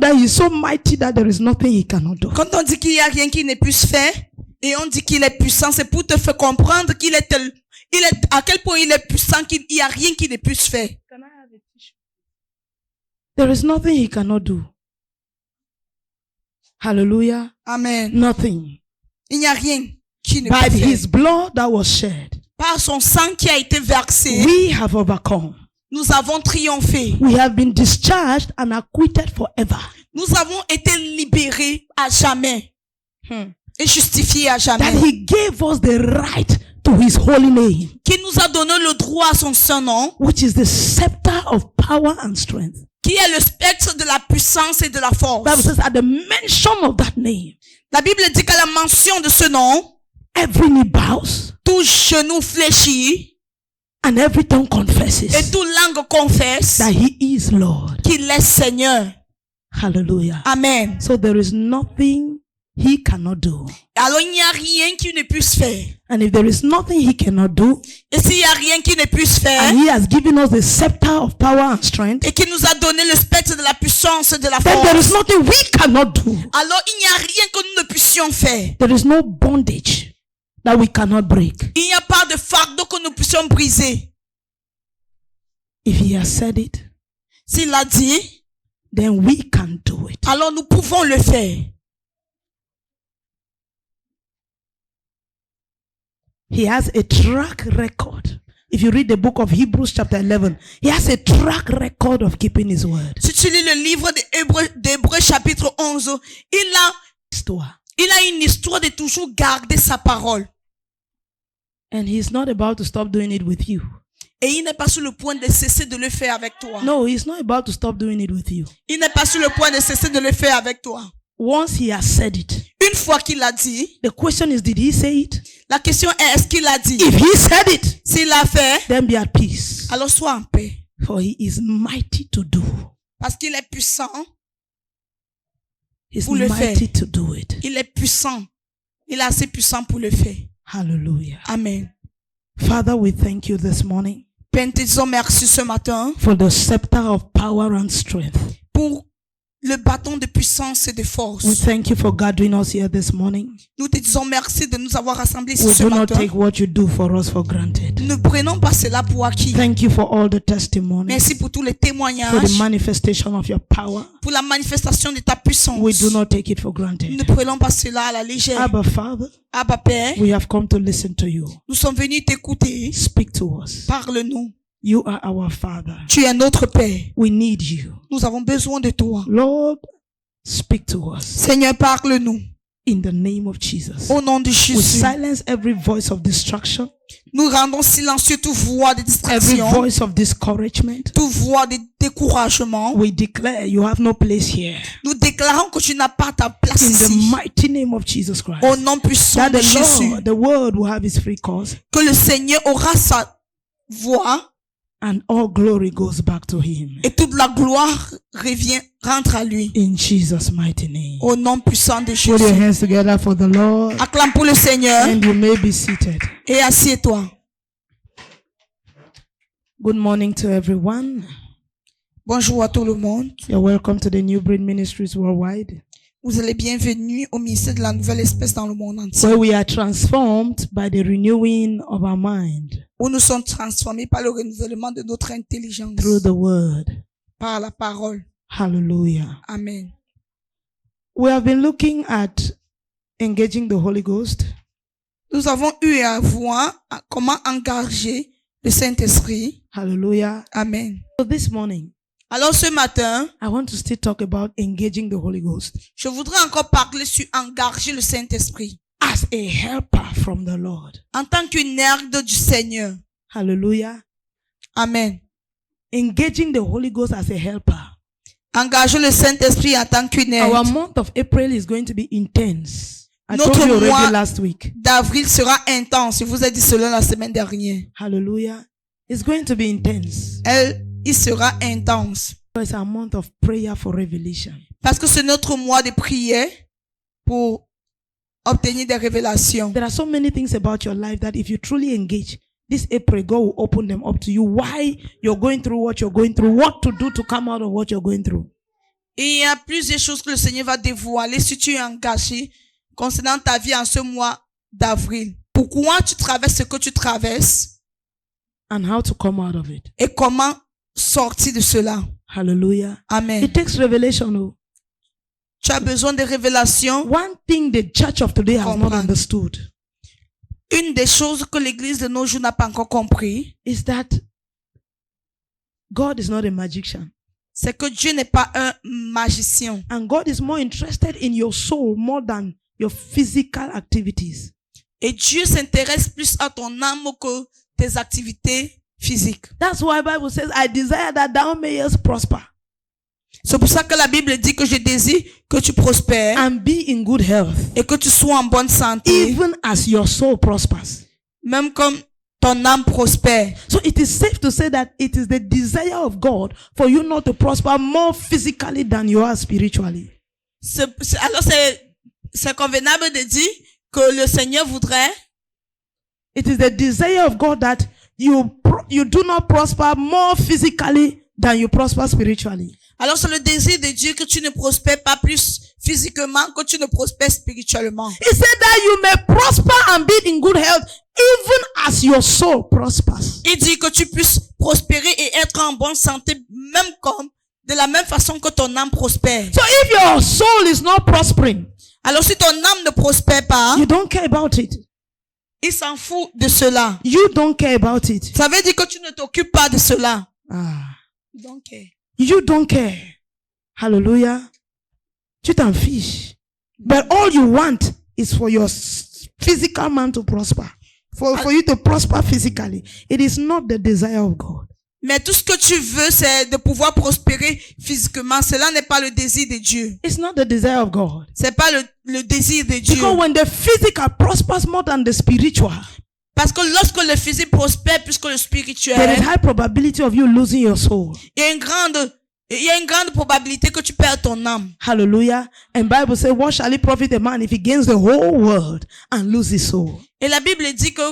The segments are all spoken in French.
that he is so mighty that there is nothing he cannot do. Quand on dit qu'il n'y a rien qui ne puisse faire, et on dit qu'il est puissant, c'est pour te faire comprendre qu'il est à quel point il est puissant qu'il n'y a rien qui ne puisse faire. There is nothing he cannot do. Hallelujah. Amen. Nothing. Il n'y a rien qui ne By peut faire. his blood that was shed, Par son sang qui a été versé, we have overcome. nous avons triomphé. We have been discharged and acquitted forever. Nous avons été libérés à jamais. Et justifiés à That jamais. he gave us the right to his holy name, Qui nous a donné le droit à son saint nom, which is the scepter of power and strength. qui est le spectre de la puissance et de la force. Bible says at the mention of that name, La Bible dit qu'à la mention de ce nom, every knee bows tout genou fléchit and every tongue et confesses toute langue confesse that he is Lord. qu'il est Seigneur. Hallelujah. Amen. So there is nothing he cannot do. Alors il n'y a rien qui ne puisse faire. And if there is nothing he cannot do, Et s'il n'y a rien qui ne puisse faire, and he has given us the scepter of power and strength, et qui nous a donné le spectre de la puissance et de la then there is force, nothing we cannot do. alors il n'y a rien que nous ne puissions faire. There is no bondage that we cannot break. Il n'y a pas de fardeau que nous puissions briser. If he has said it, S'il l'a dit, then we can do it. alors nous pouvons le faire. He has a track record. If you read the book of Hebrews chapter 11, he has a track record of keeping his word. Si tu lis le livre d'Hébreux chapitre 11, il a une histoire de toujours garder sa parole. And he's not about to stop doing it with you. Et il n'est pas sur le point de cesser de le faire avec toi. No, he's not about to stop doing it with you. Il n'est pas sur le point de cesser de le faire avec toi. Once he has said it, Une fois qu'il l'a dit, the question is, did he say it? la question est, est-ce qu'il l'a dit? If he said it, S'il l'a fait, then be at peace. alors sois en paix. For he is mighty to do. Parce qu'il est puissant. He's Pour le mighty faire. to do it. Il est puissant. Il est assez puissant pour le faire. Hallelujah. Amen. Father, we thank you this morning Père, nous te disons merci ce matin for the scepter of power and strength. pour le bâton de puissance et de We force. thank you for gathering us here this morning. Nous te disons merci de nous avoir rassemblés ici We ce do not matin. take what you do for us for granted. Ne prenons pas cela pour acquis. Thank you for all the testimonies, Merci pour tous les for the témoignages, manifestation of your power. pour la manifestation de ta puissance. We do not take it for Nous granted. ne prenons pas cela à la légère. Abba, Father, Abba Père, we have come to listen to you. nous sommes venus t'écouter. Speak to us. Parle-nous. You are our Father. Tu es notre Père. We need you. Nous avons besoin de toi. Lord, speak to us. Seigneur, parle-nous. In the name of Jesus. Au nom de We Jésus. silence every voice of distraction, Nous rendons silencieux toute voix de every distraction, voice of discouragement. toute voix de découragement. We declare you have no place here. Nous déclarons que tu n'as pas ta place In the ici. mighty name of Jesus Christ. Au nom puissant That de the Jésus. Lord, the world will have its free course, Que le Seigneur aura sa voix and all glory goes back to him. et toute la gloire rentre à lui. In Jesus' mighty name. Au nom puissant de Put your Jésus. hands together for the Lord, Acclame pour le Seigneur and you may be seated. et assieds-toi. Good morning to everyone. Bonjour à tout le monde. You're welcome to the New Breed Ministries Worldwide, Vous êtes les bienvenus au ministère de la nouvelle espèce dans le monde entier. where we are transformed by the renewing of our mind Où nous sommes transformés par le renouvellement de notre intelligence. through the word. Par la parole. Hallelujah. Amen. We have been looking at engaging the Holy Ghost. Nous avons eu à voir comment engager le Saint-Esprit. Hallelujah. Amen. So this morning, Alors ce matin, I want to still talk about engaging the Holy Ghost je voudrais encore parler sur engager le Saint-Esprit. as a helper from the Lord. En tant qu'une aide du Seigneur. Hallelujah. Amen. Engaging the Holy Ghost as a helper. Engager le Saint-Esprit en tant qu'une aide. Our month of April is going to be intense. I Notre told you already mois last week. d'avril sera intense. Je vous ai dit cela la semaine dernière. Hallelujah. It's going to be intense. Il sera intense. It's a month of prayer for revelation. Parce que c'est notre mois de prière pour obtenir des révélations. There are so many things about your life that if you truly engage, this April, God will open them up to you. Why you're going through what you're going through, what to do to come out of what you're going through. Et il y a plusieurs choses que le Seigneur va dévoiler si tu es engagé concernant ta vie en ce mois d'avril. Pourquoi tu traverses ce que tu traverses and how to come out of it. et comment sortir de cela. Hallelujah. Amen. It takes revelation. Oh. Tu as besoin de révélations. One thing the church of today has not Comprendre. understood Une des choses que l'église de nos jours n'a pas encore compris, is that God is not a magician. c'est que Dieu n'est pas un magicien. And God is more interested in your soul more than your physical activities. Et Dieu s'intéresse plus à ton âme que tes activités physiques. That's why the Bible says, I desire that thou mayest prosper C'est pour ça que la Bible dit que je désire que tu prospères and be in good health, et que tu sois en bonne santé, even as your soul prospers. même comme ton âme prospère. So it is safe to say that it is the desire of God for you not to prosper more physically than you are spiritually. Alors c'est convenable de dire que le Seigneur voudrait, It is the desire of God that you do not prosper more physically than you prosper spiritually. alors c'est le désir de Dieu que tu ne prospères pas plus physiquement que tu ne prospères spirituellement. He said that you may prosper and be in good health even as your soul prospers. Il dit que tu puisses prospérer et être en bonne santé, même comme, de la même façon que ton âme prospère. So if your soul is not prospering, Alors si ton âme ne prospère pas, you don't care about it. il s'en fout de cela. You don't care about it. Ça veut dire que tu ne t'occupes pas de cela. You don't care. You don't care. Hallelujah. Tu t'en fiches. But all you want is for your physical man to prosper. For you to prosper physically. It is not the desire of God. Mais tout ce que tu veux, c'est de pouvoir prospérer physiquement. Cela n'est pas le désir de Dieu. It's not the desire of God. C'est pas le désir de Dieu. Because when the physical prospers more than the spiritual, Parce que lorsque le physique prospère plus que le there is spirituel, high probability of you losing your soul. il y a une grande probabilité que tu perds ton âme. Hallelujah. And Bible says, what shall it profit a man if he gains the whole world and lose his soul? Et la Bible dit que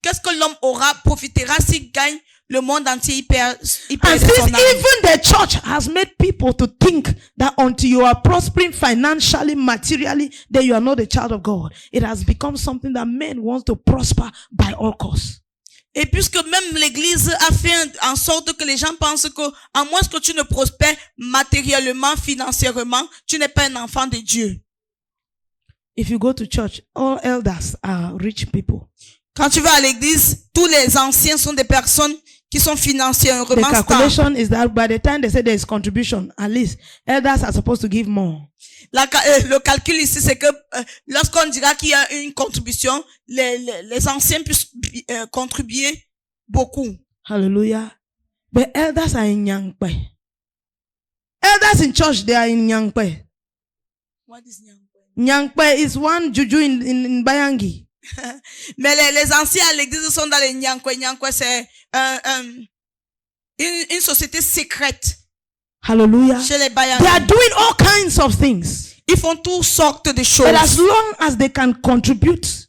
qu'est-ce que l'homme profitera s'il gagne le monde entier, il perd And son since âme. even the church has made people to think that until you are prospering financially, materially, then you are not a child of God. It has become something that men want to prosper by all costs. Et puisque même l'église a fait en sorte que les gens pensent que, à moins que tu ne prospères matériellement, financièrement, tu n'es pas un enfant de Dieu. If you go to church, all elders are rich people. Quand tu vas à l'église, tous les anciens sont des personnes qui sont The financièrement stables. calculation is that by the time they say there is contribution, at least elders are supposed to give more. Le calcul ici, c'est que lorsqu'on dira qu'il y a une contribution, les anciens puissent contribuer beaucoup. Hallelujah. But elders are in Yangpe. Elders in church, they are in Yangpe. What is Nyangwe? Nyangpe is one juju in Bayangi. Mais les anciens à l'église sont dans les Nyangwe. Nyangwe, c'est une société secrète Hallelujah. chez les They Bayangi. are doing all kinds of things. Ils font toutes sortes de choses. But as long as they can contribute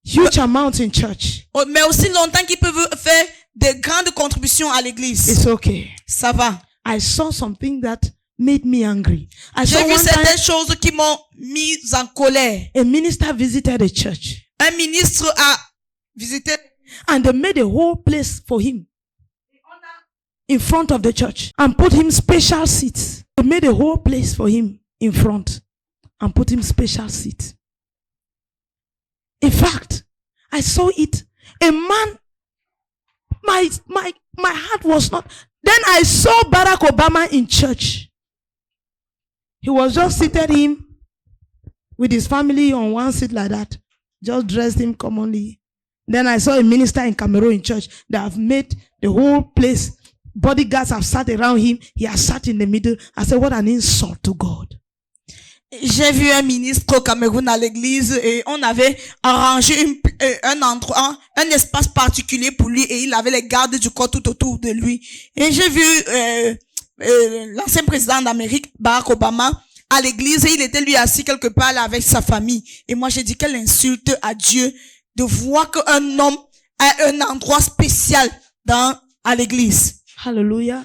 huge amounts in church, Mais aussi longtemps qu'ils peuvent faire de grandes contributions à l'église. it's okay. Ça va. I saw something that made me angry. I saw J'ai vu one time certaines choses qui m'ont mis en colère. a minister visited a church Un ministre a visité and they made a whole place for him in front of the church and put him special seats. They made a whole place for him in front and put him special seats. In fact, I saw it. A man, my heart was not. Then I saw Barack Obama in church. He was just seated him with his family on one seat like that. Just dressed him commonly. Then I saw a minister in Cameroon in church that have made the whole place. Bodyguards have sat around him. He has sat in the middle. I said, what an insult to God. J'ai vu un ministre au Cameroun à l'église et on avait arrangé un endroit, un espace particulier pour lui et il avait les gardes du corps tout autour de lui. Et j'ai vu l'ancien président d'Amérique, Barack Obama, à l'église et il était lui assis quelque part là avec sa famille. Et moi j'ai dit quelle insulte à Dieu de voir qu'un homme a un endroit spécial à l'église. Hallelujah.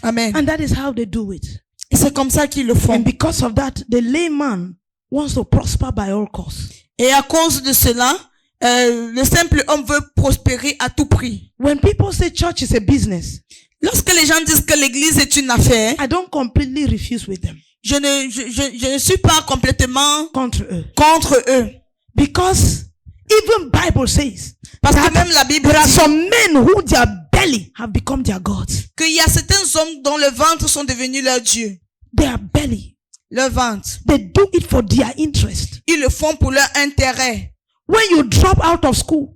Amen. And that is how they do it. Et c'est comme ça qu'ils le font. And because of that, the layman wants to prosper by all costs. Et à cause de cela, le simple homme veut prospérer à tout prix. When people say church is a business, Lorsque les gens disent que l'église est une affaire, I don't completely refuse with them. je ne suis pas complètement Contre eux. contre eux. Because even Bible says Parce que that même la Bible there are dit some men who their belly have become their gods. qu'il y a certains hommes dont le ventre sont devenus leur Dieu. Their belly. Leur ventre. They do it for their interest. Ils le font pour leur intérêt. When you drop out of school,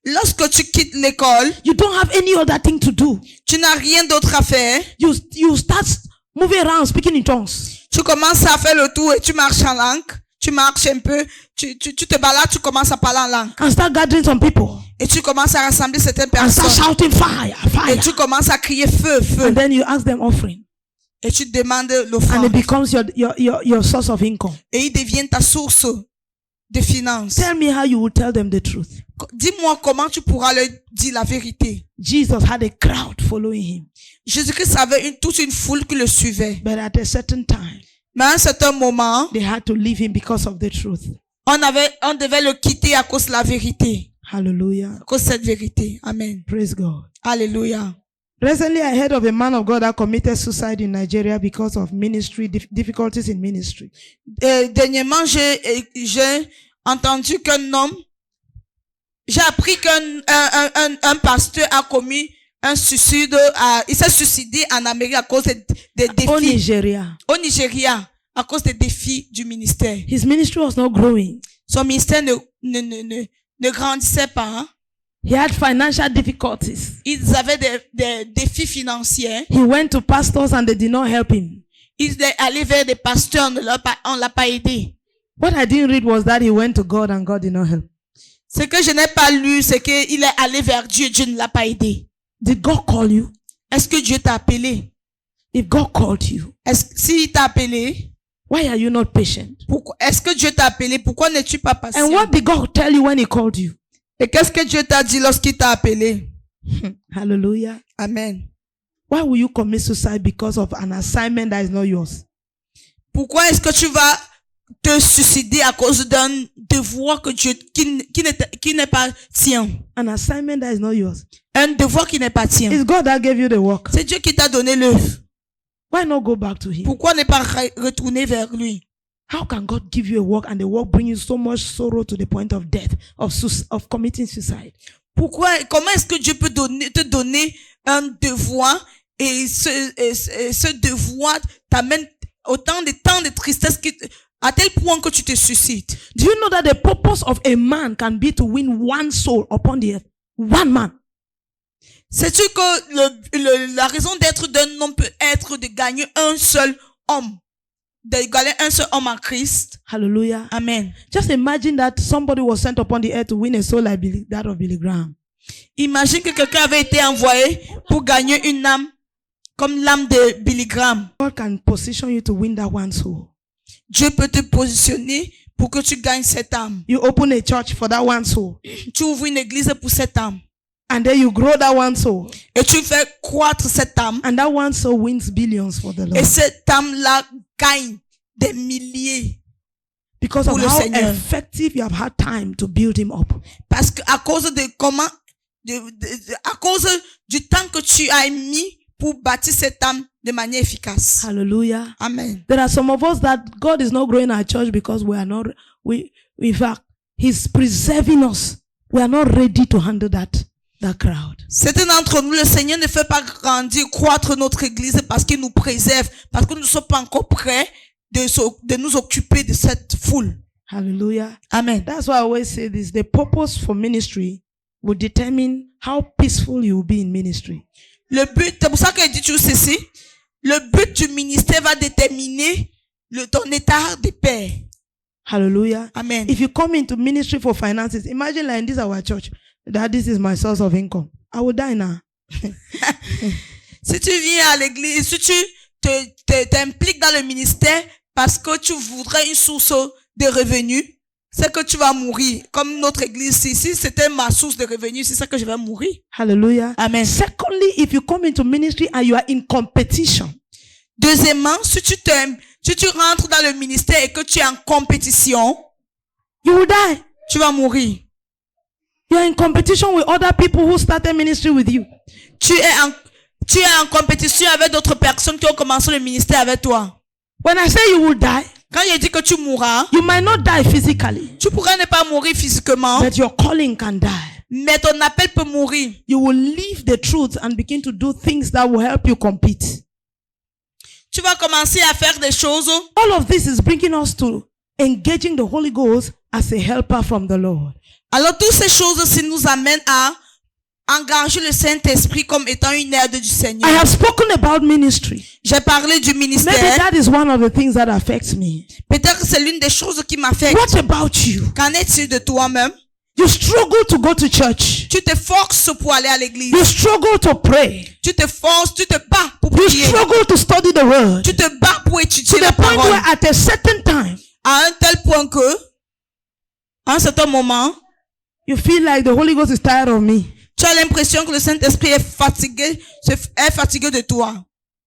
Lorsque tu quittes l'école, you don't have any other thing to do. tu n'as rien d'autre à faire. You start moving around speaking in tongues. Tu commences à faire le tour et tu marches en langue. Tu marches un peu. Tu te balades, tu commences à parler en langue. And start gathering some people. Et tu commences à rassembler certaines And start personnes. shouting fire, fire. Et tu commences à crier feu, feu. And then you ask them offering. Et tu demandes And it l'offrande. becomes your source of income. Et ils deviennent ta source de finances. Tell me how you will tell them the truth. Dis-moi comment tu pourras leur dire la vérité. Jesus had a crowd following him. Jésus-Christ avait toute une foule qui le suivait. But at a certain time, Mais à un certain moment, they had to leave him because of the truth. on devait le quitter à cause de la vérité. Hallelujah. À cause de cette vérité. Amen. Praise God. Alléluia. Recently, I heard of a man of God that committed suicide in Nigeria because of ministry, difficulties in ministry. Dernièrement, j'ai entendu qu'un homme, j'ai appris qu'un pasteur a commis un suicide, il s'est suicidé en Amérique à cause des défis. Au Nigeria. Au Nigeria, à cause des défis du ministère. His ministry was not growing. Son ministère ne grandissait pas. Hein? He had financial difficulties. Ils avaient des défis financiers. He went to pastors and they did not help him. Il est allé vers des pasteurs, on l'a pas aidé. What I didn't read was that he went to God and God did not help. Ce que je n'ai pas lu, c'est qu'il est allé vers Dieu, Dieu ne l'a pas aidé. Did God call you? Est-ce que Dieu t'a appelé? If God called you, S'il t'a appelé, why are you not patient? est-ce que Dieu t'a appelé? Pourquoi n'es-tu pas patient? And what did God tell you when he called you? Et qu'est-ce que Dieu t'a dit lorsqu'il t'a appelé? Hallelujah. Amen. Why will you commit suicide because of an assignment that is not yours? Pourquoi est-ce que tu vas te suicider à cause d'un devoir que Dieu, qui n'est pas tien? An assignment that is not yours. Un devoir qui n'est pas tien. It's God that gave you the work. C'est Dieu qui t'a donné l'œuvre. Why not go back to him? Pourquoi ne pas retourner vers lui? How can God give you a work and the work bring you so much sorrow to the point of death, of committing suicide? Comment est-ce que Dieu peut te donner un devoir et ce devoir t'amène autant de temps de tristesse à tel point que tu te suicides? Do you know that the purpose of a man can be to win one soul upon the earth? One man. Sais-tu que la raison d'être d'un homme peut être de gagner un seul homme? De gagner un seul homme en Christ. Hallelujah. Amen. Just imagine that somebody was sent upon the earth to win a soul like that of Billy Graham. Imagine que quelqu'un avait été envoyé pour gagner une âme comme l'âme de Billy Graham. God can position you to win that one soul. Dieu peut te positionner pour que tu gagnes cette âme. You open a church for that one soul. Tu ouvres une église pour cette âme. And then you grow that one soul. Et tu fais croître cette âme. And that one soul wins billions for the Lord. Et cette âme-là gagne des milliers. Because of pour le how Seigneur. effective you have had time to build him up. Parce que à cause de à cause du temps que tu as mis pour bâtir cette âme de manière efficace. Hallelujah. Amen. There are some of us that God is not growing our church because in fact, he's preserving us. We are not ready to handle that crowd. Certains d'entre nous, le Seigneur ne fait pas grandir, croître notre église parce qu'il nous préserve, parce que nous ne sommes pas encore prêts de nous occuper de cette foule. Hallelujah. Amen. That's why I always say this. The purpose for ministry will determine how peaceful you will be in ministry. Le but, c'est pour ça que je dis toujours ceci, le but du ministère va déterminer ton état de paix. Hallelujah. Amen. If you come into ministry for finances, imagine like this our church, that this is my source of income. I will die now. Si tu viens à l'église, si tu t'impliques dans le ministère parce que tu voudrais une source de revenus, c'est que tu vas mourir. Comme notre église ici, c'était ma source de revenus, c'est ça que je vais mourir. Hallelujah. Amen. Secondly, if you come into ministry and you are in competition, Deuxièmement, si tu rentres dans le ministère et que tu es en compétition, you will die. tu vas mourir. You are in competition with other people who started ministry with you. Tu es en compétition avec d'autres personnes qui ont commencé le ministère avec toi. When I say you will die, Quand il dit que tu mourras, you might not die physically, tu pourras ne pas mourir physiquement, but your calling can die. mais ton appel peut mourir. You will leave the truth and begin to do things that will help you compete. Tu vas commencer à faire des choses. All of this is bringing us to engaging the Holy Ghost as a helper from the Lord. Alors toutes ces choses nous amènent à engager le Saint-Esprit comme étant une aide du Seigneur. I have spoken about ministry. J'ai parlé du Maybe ministère. that is one of the things that affects me. Peut-être que c'est l'une des choses qui m'affecte. What about you? Qu'en est-il de toi-même? You struggle to go to church. Tu te forces pour aller à l'église. You struggle to pray. Tu te forces, tu te bats pour You prier. struggle to study the word. Tu te bats pour To étudier the la point parole. where at a certain time, À un tel point que, à un certain moment, you feel like the Holy Ghost is tired of me. tu as l'impression que le Saint-Esprit est fatigué de toi.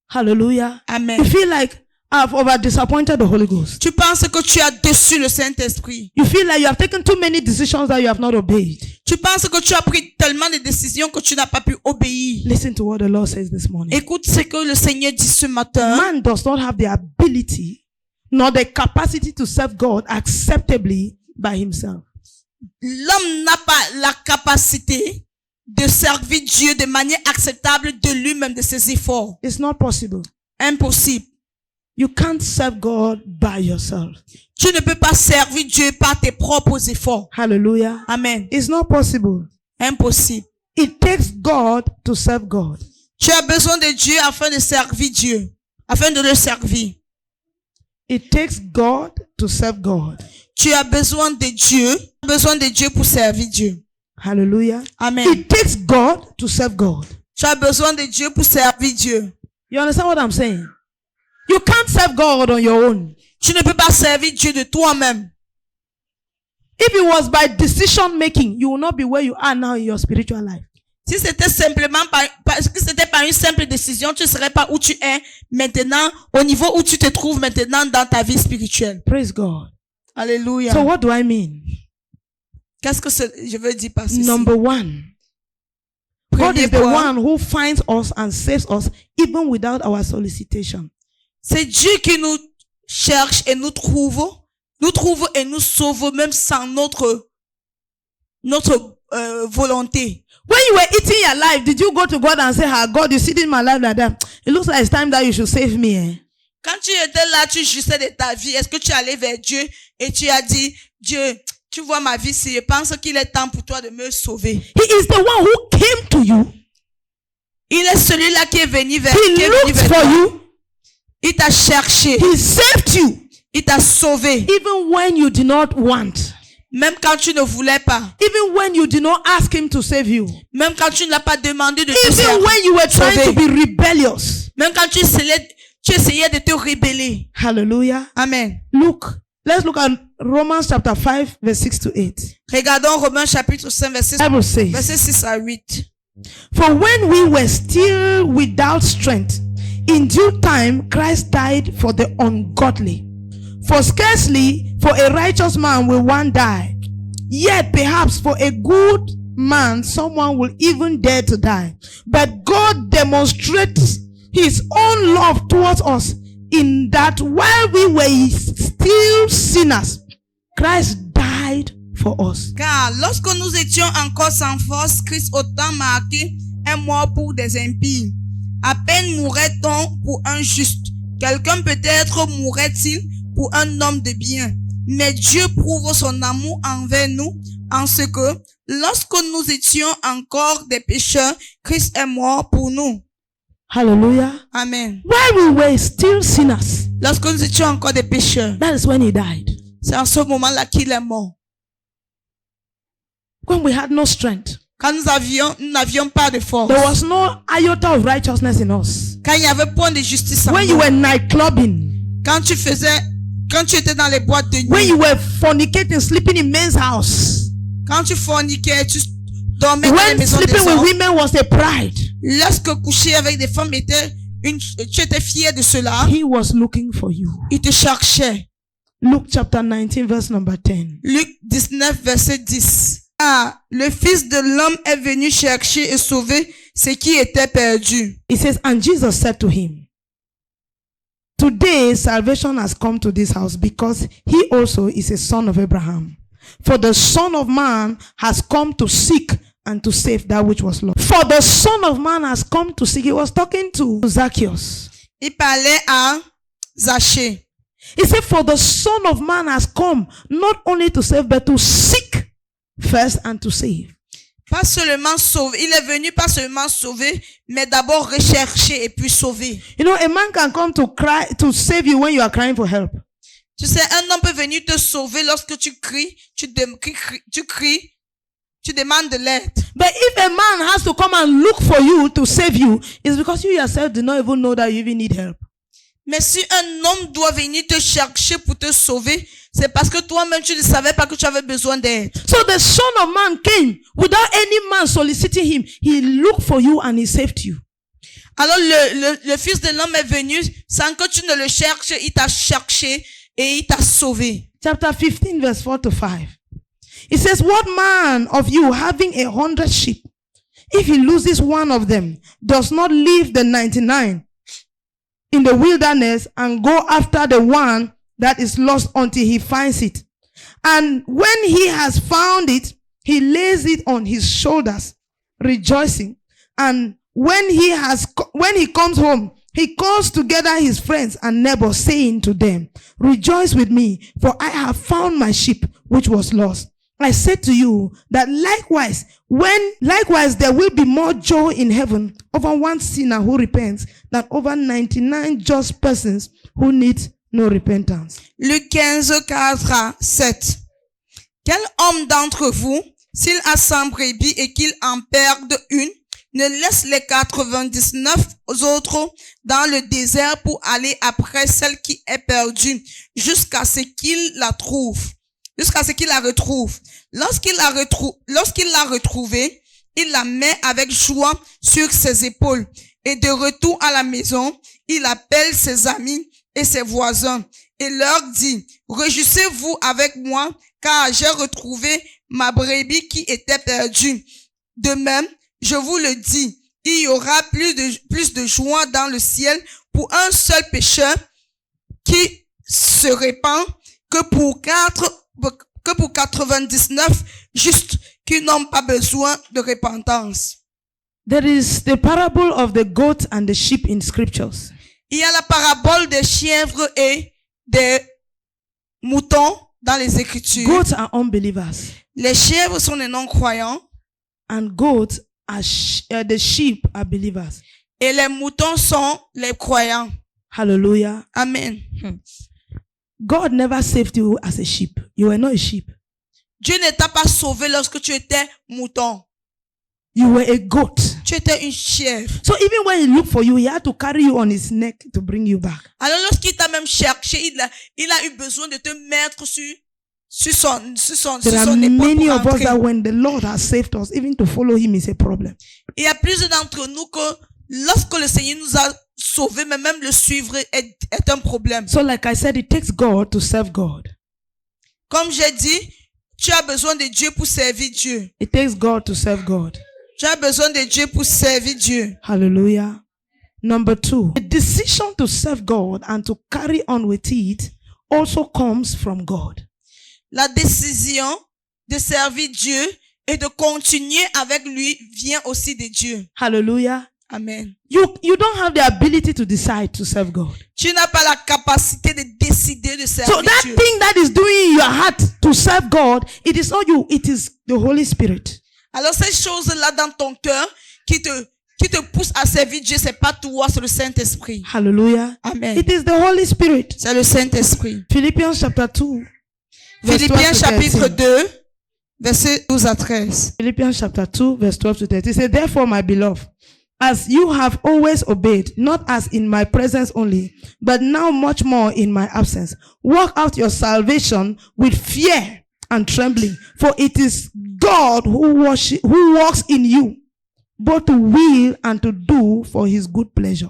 Hallelujah. Amen. You feel like I've over disappointed the Holy Ghost. Tu penses que tu as déçu le Saint-Esprit. You feel like you have taken too many decisions that you have not obeyed. Tu penses que tu as pris tellement de décisions que tu n'as pas pu obéir. Listen to what the Lord says this morning. Écoute ce que le Seigneur dit ce matin. Man does not have the ability nor the capacity to serve God acceptably by himself. L'homme n'a pas la capacité de servir Dieu de manière acceptable de lui-même, de ses efforts. It's not possible. Impossible. You can't serve God by yourself. Tu ne peux pas servir Dieu par tes propres efforts. Hallelujah. Amen. It's not possible. Impossible. It takes God to serve God. Tu as besoin de Dieu afin de servir Dieu. Afin de le servir. It takes God to serve God. Tu as besoin de Dieu. Tu as besoin de Dieu pour servir Dieu. Hallelujah. Amen. It takes God to serve God. Tu as besoin de Dieu pour servir Dieu. You understand what I'm saying? You can't serve God on your own. Tu ne peux pas servir Dieu de toi-même. If it was by decision making, you will not be where you are now in your spiritual life. Si c'était simplement parce que c'était par une simple décision, tu ne serais pas où tu es maintenant, au niveau où tu te trouves maintenant dans ta vie spirituelle. Praise God. Alléluia. So what do I mean? Qu'est-ce que je veux dire par ceci? Number one, God Premier is the point, one who finds us and saves us even without our solicitation. c'est Dieu qui nous cherche et nous trouve et nous sauve même sans notre volonté. When you were eating your life, did you go to God and say, "Ah, God, you see in my life like that? It looks like it's time that you should save me." Eh? Quand tu étais là, tu jouissais de ta vie. Est-ce que tu es allé vers Dieu et tu as dit, Dieu, tu vois ma vie, si je pense qu'il est temps pour toi de me sauver. He is the one who came to you. Il est celui-là qui est venu vers He looked for toi. you. Il t'a cherché. He saved you. Il t'a sauvé. Even when you did not want. Même quand tu ne voulais pas. Even when you did not ask him to save you. Même quand tu ne l'as pas demandé de te Even servir. when you were trying Sauvé. to be rebellious. Même quand tu essayais de te rebeller. Hallelujah. Amen. Let's look at Romans chapter 5, verse 6 to 8. Regardons Romains chapitre 5, Bible says, verset 6 à 8. "For when we were still without strength, in due time Christ died for the ungodly. For scarcely for a righteous man will one die. Yet perhaps for a good man someone will even dare to die. But God demonstrates his own love towards us in that while we were still sinners, Christ died for us." Car lorsque nous étions encore sans force, Christ autant marqué est mort pour des impies. À peine mourrait-on pour un juste. Quelqu'un peut-être mourrait-il pour un homme de bien. Mais Dieu prouve son amour envers nous en ce que, lorsque nous étions encore des pécheurs, Christ est mort pour nous. Hallelujah. Amen. While we were still sinners, Lorsque nous étions encore des pécheurs, that is when he died. c'est en ce moment-là qu'il est mort. When we had no strength. Quand nous n'avions pas de force. There was no iota of righteousness in us. Quand il y avait point de justice en When nous. you were night clubbing, Quand tu étais dans les boîtes de when nuit, you were fornicating, sleeping in men's house, quand tu forniquais, tu dormais dans les when maisons des sleeping with hommes, women was a pride, lorsque coucher avec des femmes était tu étais fier de cela, He was looking for you. il te cherchait. Luke chapter 19 verse number 10. Luc 19, verset 10. Ah, le Fils de l'homme est venu chercher et sauver ce qui était perdu. It says, and Jesus said to him, today salvation has come to this house because he also is a son of Abraham. For the Son of Man has come to seek and to save that which was lost. For the Son of Man has come to seek. He was talking to Zacchaeus. Il parlait à Zachée. He said, for the Son of Man has come not only to save, but to seek first and to save. Pas seulement sauver. Il est venu pas seulement sauver, mais d'abord rechercher et puis sauver. You know, a man can come to cry, to save you when you are crying for help. Tu sais, un homme peut venir te sauver lorsque tu cries, tu demandes de l'aide. But if a man has to come and look for you to save you, it's because you yourself do not even know that you even need help. Mais si un homme doit venir te chercher pour te sauver, c'est parce que toi-même tu ne savais pas que tu avais besoin d'aide. So the Son of Man came without any man soliciting him. He looked for you and he saved you. Alors le Fils de l'homme est venu sans que tu ne le cherches, il t'a cherché et il t'a sauvé. Chapter 15 verse 4 to 5. It says, what man of you having 100 sheep, if he loses one of them, does not leave the 99 in the wilderness and go after the one that is lost until he finds it? And when he has found it, he lays it on his shoulders, rejoicing. And when he comes home, he calls together his friends and neighbors, saying to them, rejoice with me, for I have found my sheep which was lost. I said to you that likewise there will be more joy in heaven over one sinner who repents than over 99 just persons who need no repentance. Luc 15, 4 à 7. Quel homme d'entre vous, s'il a 100 brebis et qu'il en perde une, ne laisse les 99 autres dans le désert pour aller après celle qui est perdue jusqu'à ce qu'il la retrouve. Lorsqu'il l'a retrouvée, il la met avec joie sur ses épaules. Et de retour à la maison, il appelle ses amis et ses voisins et leur dit, réjouissez-vous avec moi, car j'ai retrouvé ma brebis qui était perdue. De même, je vous le dis, il y aura plus de joie dans le ciel pour un seul pécheur qui se répand que pour 99 justes qui n'ont pas besoin de repentance. There is the parable of the goat and the sheep in scriptures. Il y a la parabole des chèvres et des moutons dans les Écritures. Goats are unbelievers. Les chèvres sont des non-croyants. And goats are the sheep are believers. Et les moutons sont les croyants. Hallelujah. Amen. God never saved you as a sheep. You were not a sheep. Dieu ne t'a pas sauvé lorsque tu étais mouton. You were a goat. Tu étais une chèvre. So even when he looked for you, he had to carry you on his neck to bring you back. Alors lorsqu'il t'a même cherché, il a eu besoin de te mettre sur son There are épaule many pour of us entrer. that when the Lord has saved us, even to follow him is a problem. Il y a plusieurs d'entre nous que lorsque le Seigneur nous a sauvés, mais même le suivre est un problème. So like I said, it takes God to serve God. Comme j'ai dit, tu as besoin de Dieu pour servir Dieu. It takes God to serve God. Tu as besoin de Dieu pour servir Dieu. Hallelujah. Number 2, the decision to serve God and to carry on with it also comes from God. La décision de servir Dieu et de continuer avec lui vient aussi de Dieu. Hallelujah. Amen. You don't have the ability to decide to serve God. Tu n'as pas la capacité de décider de servir So that Dieu. thing that is doing in your heart to serve God, it is not you, it is the Holy Spirit. Alors ces choses-là dans ton cœur qui te poussent à servir Dieu, c'est pas toi, c'est le Saint-Esprit. Hallelujah. Amen. It is the Holy Spirit. C'est le Saint-Esprit. Philippians chapter 2. verse 12 Philippiens to chapitre 13. 2, verset 12 à 13. Philippians chapter 2, verse 12 to 13. It says, therefore, my beloved, as you have always obeyed, not as in my presence only, but now much more in my absence, work out your salvation with fear and trembling, for it is God who works in you, both to will and to do for his good pleasure.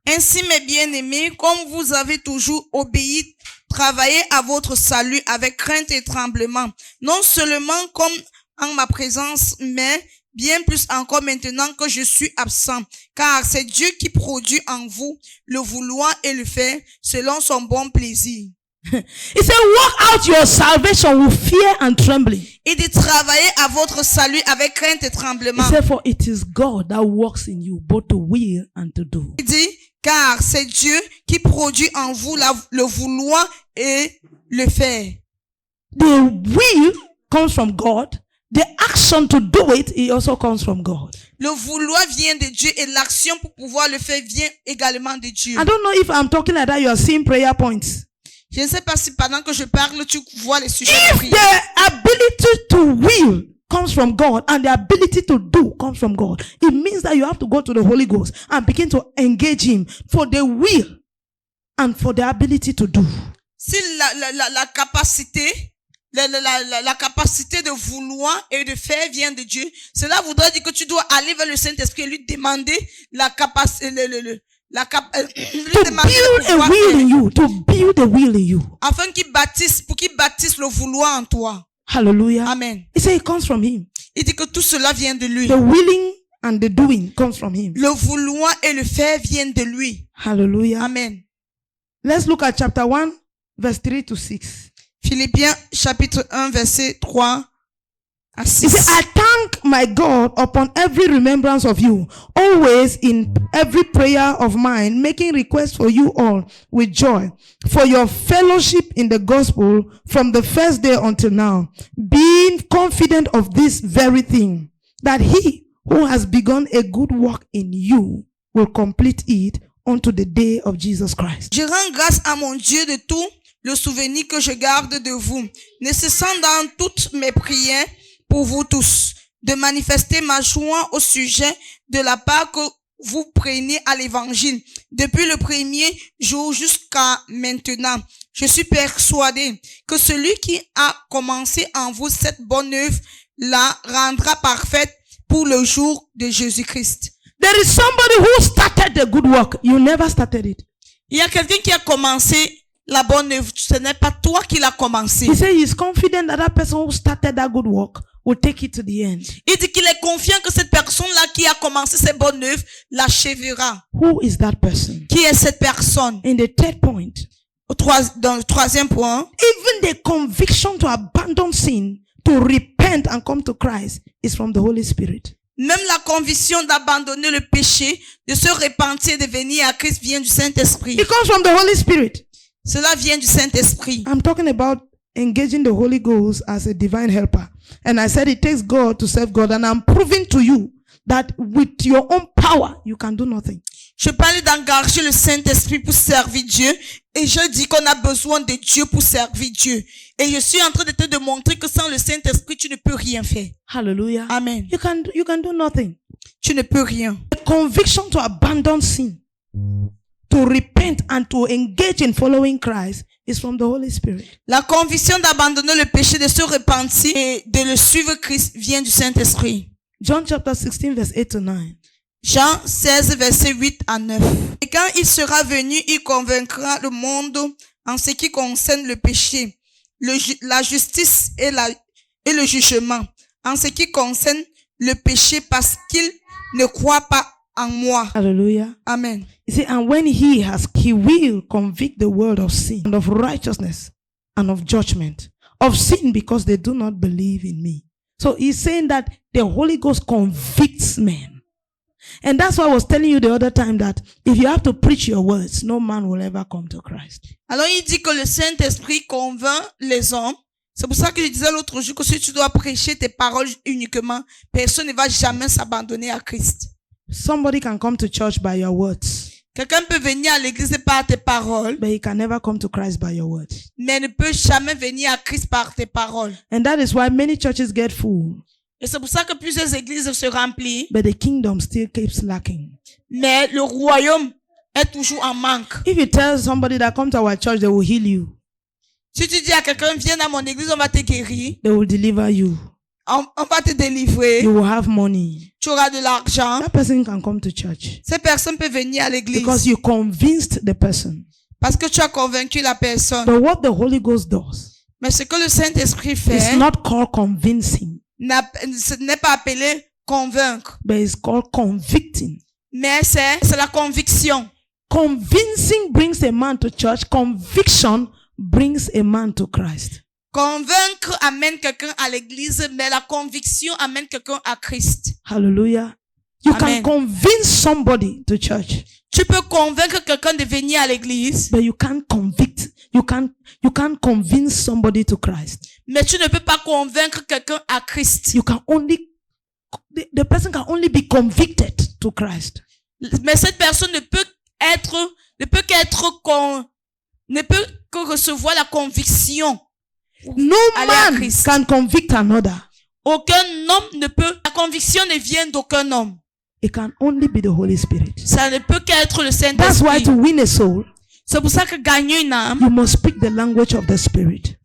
Ainsi, mes bien-aimés, comme vous avez toujours obéi, travaillez à votre salut avec crainte et tremblement, non seulement comme en ma présence, mais bien plus encore maintenant que je suis absent, car c'est Dieu qui produit en vous le vouloir et le faire selon son bon plaisir. He said, work out your salvation with fear and trembling. Et de travailler à votre salut avec crainte et He tremblement. said, for it is God that works in you both to will and to do. Il dit, car c'est Dieu qui produit en vous le vouloir et le faire. The will comes from God. The action to do it also comes from God. Le vouloir vient de Dieu et l'action pour pouvoir le faire vient également de Dieu. I don't know if I'm talking like that, you are seeing prayer points. Je ne sais pas si pendant que je parle, tu vois les sujets de If prière. the ability to will comes from God and the ability to do comes from God, it means that you have to go to the Holy Ghost and begin to engage Him for the will and for the ability to do. Si la capacité, la capacité de vouloir et de faire vient de Dieu, cela voudrait dire que tu dois aller vers le Saint-Esprit et lui demander la capacité, lui To demander build le a pouvoir will in you, to build a will in you. afin pour qu'il bâtisse le vouloir en toi. Hallelujah. Amen. He said it comes from Him. Il dit que tout cela vient de lui. The willing and the doing comes from Him. Le vouloir et le faire viennent de lui. Hallelujah. Amen. Let's look at chapter 1, verse 3 to 6. Philippiens chapitre 1 verset 3 à He 6. said, I thank my God upon every remembrance of you, always in every prayer of mine, making request for you all with joy, for your fellowship in the gospel from the first day until now, being confident of this very thing, that he who has begun a good work in you will complete it unto the day of Jesus Christ. Je rends grâce à mon Dieu de tout le souvenir que je garde de vous, ne cessant dans toutes mes prières pour vous tous, de manifester ma joie au sujet de la part que vous prenez à l'évangile, depuis le premier jour jusqu'à maintenant. Je suis persuadé que celui qui a commencé en vous cette bonne œuvre la rendra parfaite pour le jour de Jésus-Christ. There is somebody who started the good work. You never started it. Il y a quelqu'un qui a commencé la bonne œuvre. Ce n'est pas toi qui l'as commencé. He said he's confident that that person who started that good work will take it to the end. Il dit qu'il est confiant que cette personne-là qui a commencé cette bonne œuvre l'achèvera. Who is that person? Qui est cette personne? In the third point, Dans le troisième point, even the conviction to abandon sin, to repent and come to Christ is from the Holy Spirit. même la conviction d'abandonner le péché, de se repentir et de venir à Christ vient du Saint-Esprit. It comes from the Holy Spirit. Cela vient du Saint-Esprit. I'm talking about engaging the Holy Ghost as a divine helper. And I said it takes God to serve God. And I'm proving to you that with your own power, you can do nothing. Je parlais d'engager le Saint-Esprit pour servir Dieu. Et je dis qu'on a besoin de Dieu pour servir Dieu. Et je suis en train de te démontrer que sans le Saint-Esprit, tu ne peux rien faire. Hallelujah. Amen. You can do nothing. Tu ne peux rien. The conviction to abandon sin, to repent and to engage in following Christ is from the Holy Spirit. La conviction d'abandonner le péché, de se repentir et de le suivre Christ vient du Saint-Esprit. John chapter 16 verse 8 to 9. Jean 16, verset 8 à 9. Et quand il sera venu, il convaincra le monde en ce qui concerne le péché, la justice et le jugement. En ce qui concerne le péché parce qu'il ne croit pas en moi. Hallelujah. Amen. You see, and when he will convict the world of sin and of righteousness and of judgment. Of sin because they do not believe in me. So he's saying that the Holy Ghost convicts men. And that's why I was telling you the other time that if you have to preach your words, no man will ever come to Christ. Alors il dit que le Saint-Esprit convainc les hommes. C'est pour ça que je disais l'autre jour que si tu dois prêcher tes paroles uniquement, personne ne va jamais s'abandonner à Christ. Somebody can come to church by your words, Quelqu'un peut venir à l'église par tes paroles, but he can never come to Christ by your words. mais ne peut jamais venir à Christ par tes paroles. And that is why many churches get full, Et c'est pour ça que plusieurs églises se remplissent, but the kingdom still keeps lacking. mais le royaume est toujours en manque. If you tell somebody that come to our church, they will heal you, Si tu dis à quelqu'un, viens dans mon église, on va te guérir, they will deliver you, on va te délivrer. You will have money. Tu auras de l'argent. That person can come to church Cette personne peut venir à l'église because you convinced the person. parce que tu as convaincu la personne. But what the Holy Ghost does Mais ce que le Saint-Esprit fait, is not called convincing, ce n'est pas appelé convaincre, but it's called convicting. mais c'est la conviction. Convincing brings a man to church. Conviction brings a man to Christ. Convaincre amène quelqu'un à l'église, mais la conviction amène quelqu'un à Christ. Hallelujah. You Amen. can convince somebody to church, Tu peux convaincre quelqu'un de venir à l'église, but you can't convict. You can't convince somebody to Christ. mais tu ne peux pas convaincre quelqu'un à Christ. You can only, the person can only be convicted to Christ. Mais cette personne ne peut que recevoir la conviction. No Aller à man Christ. can convict another. Aucun homme ne peut, la conviction ne vient d'aucun homme. It can only be the Holy Spirit. Ça ne peut qu'être le That's why Saint-Esprit. to win a soul, C'est pour ça que gagner une âme, you must speak the language of the Spirit.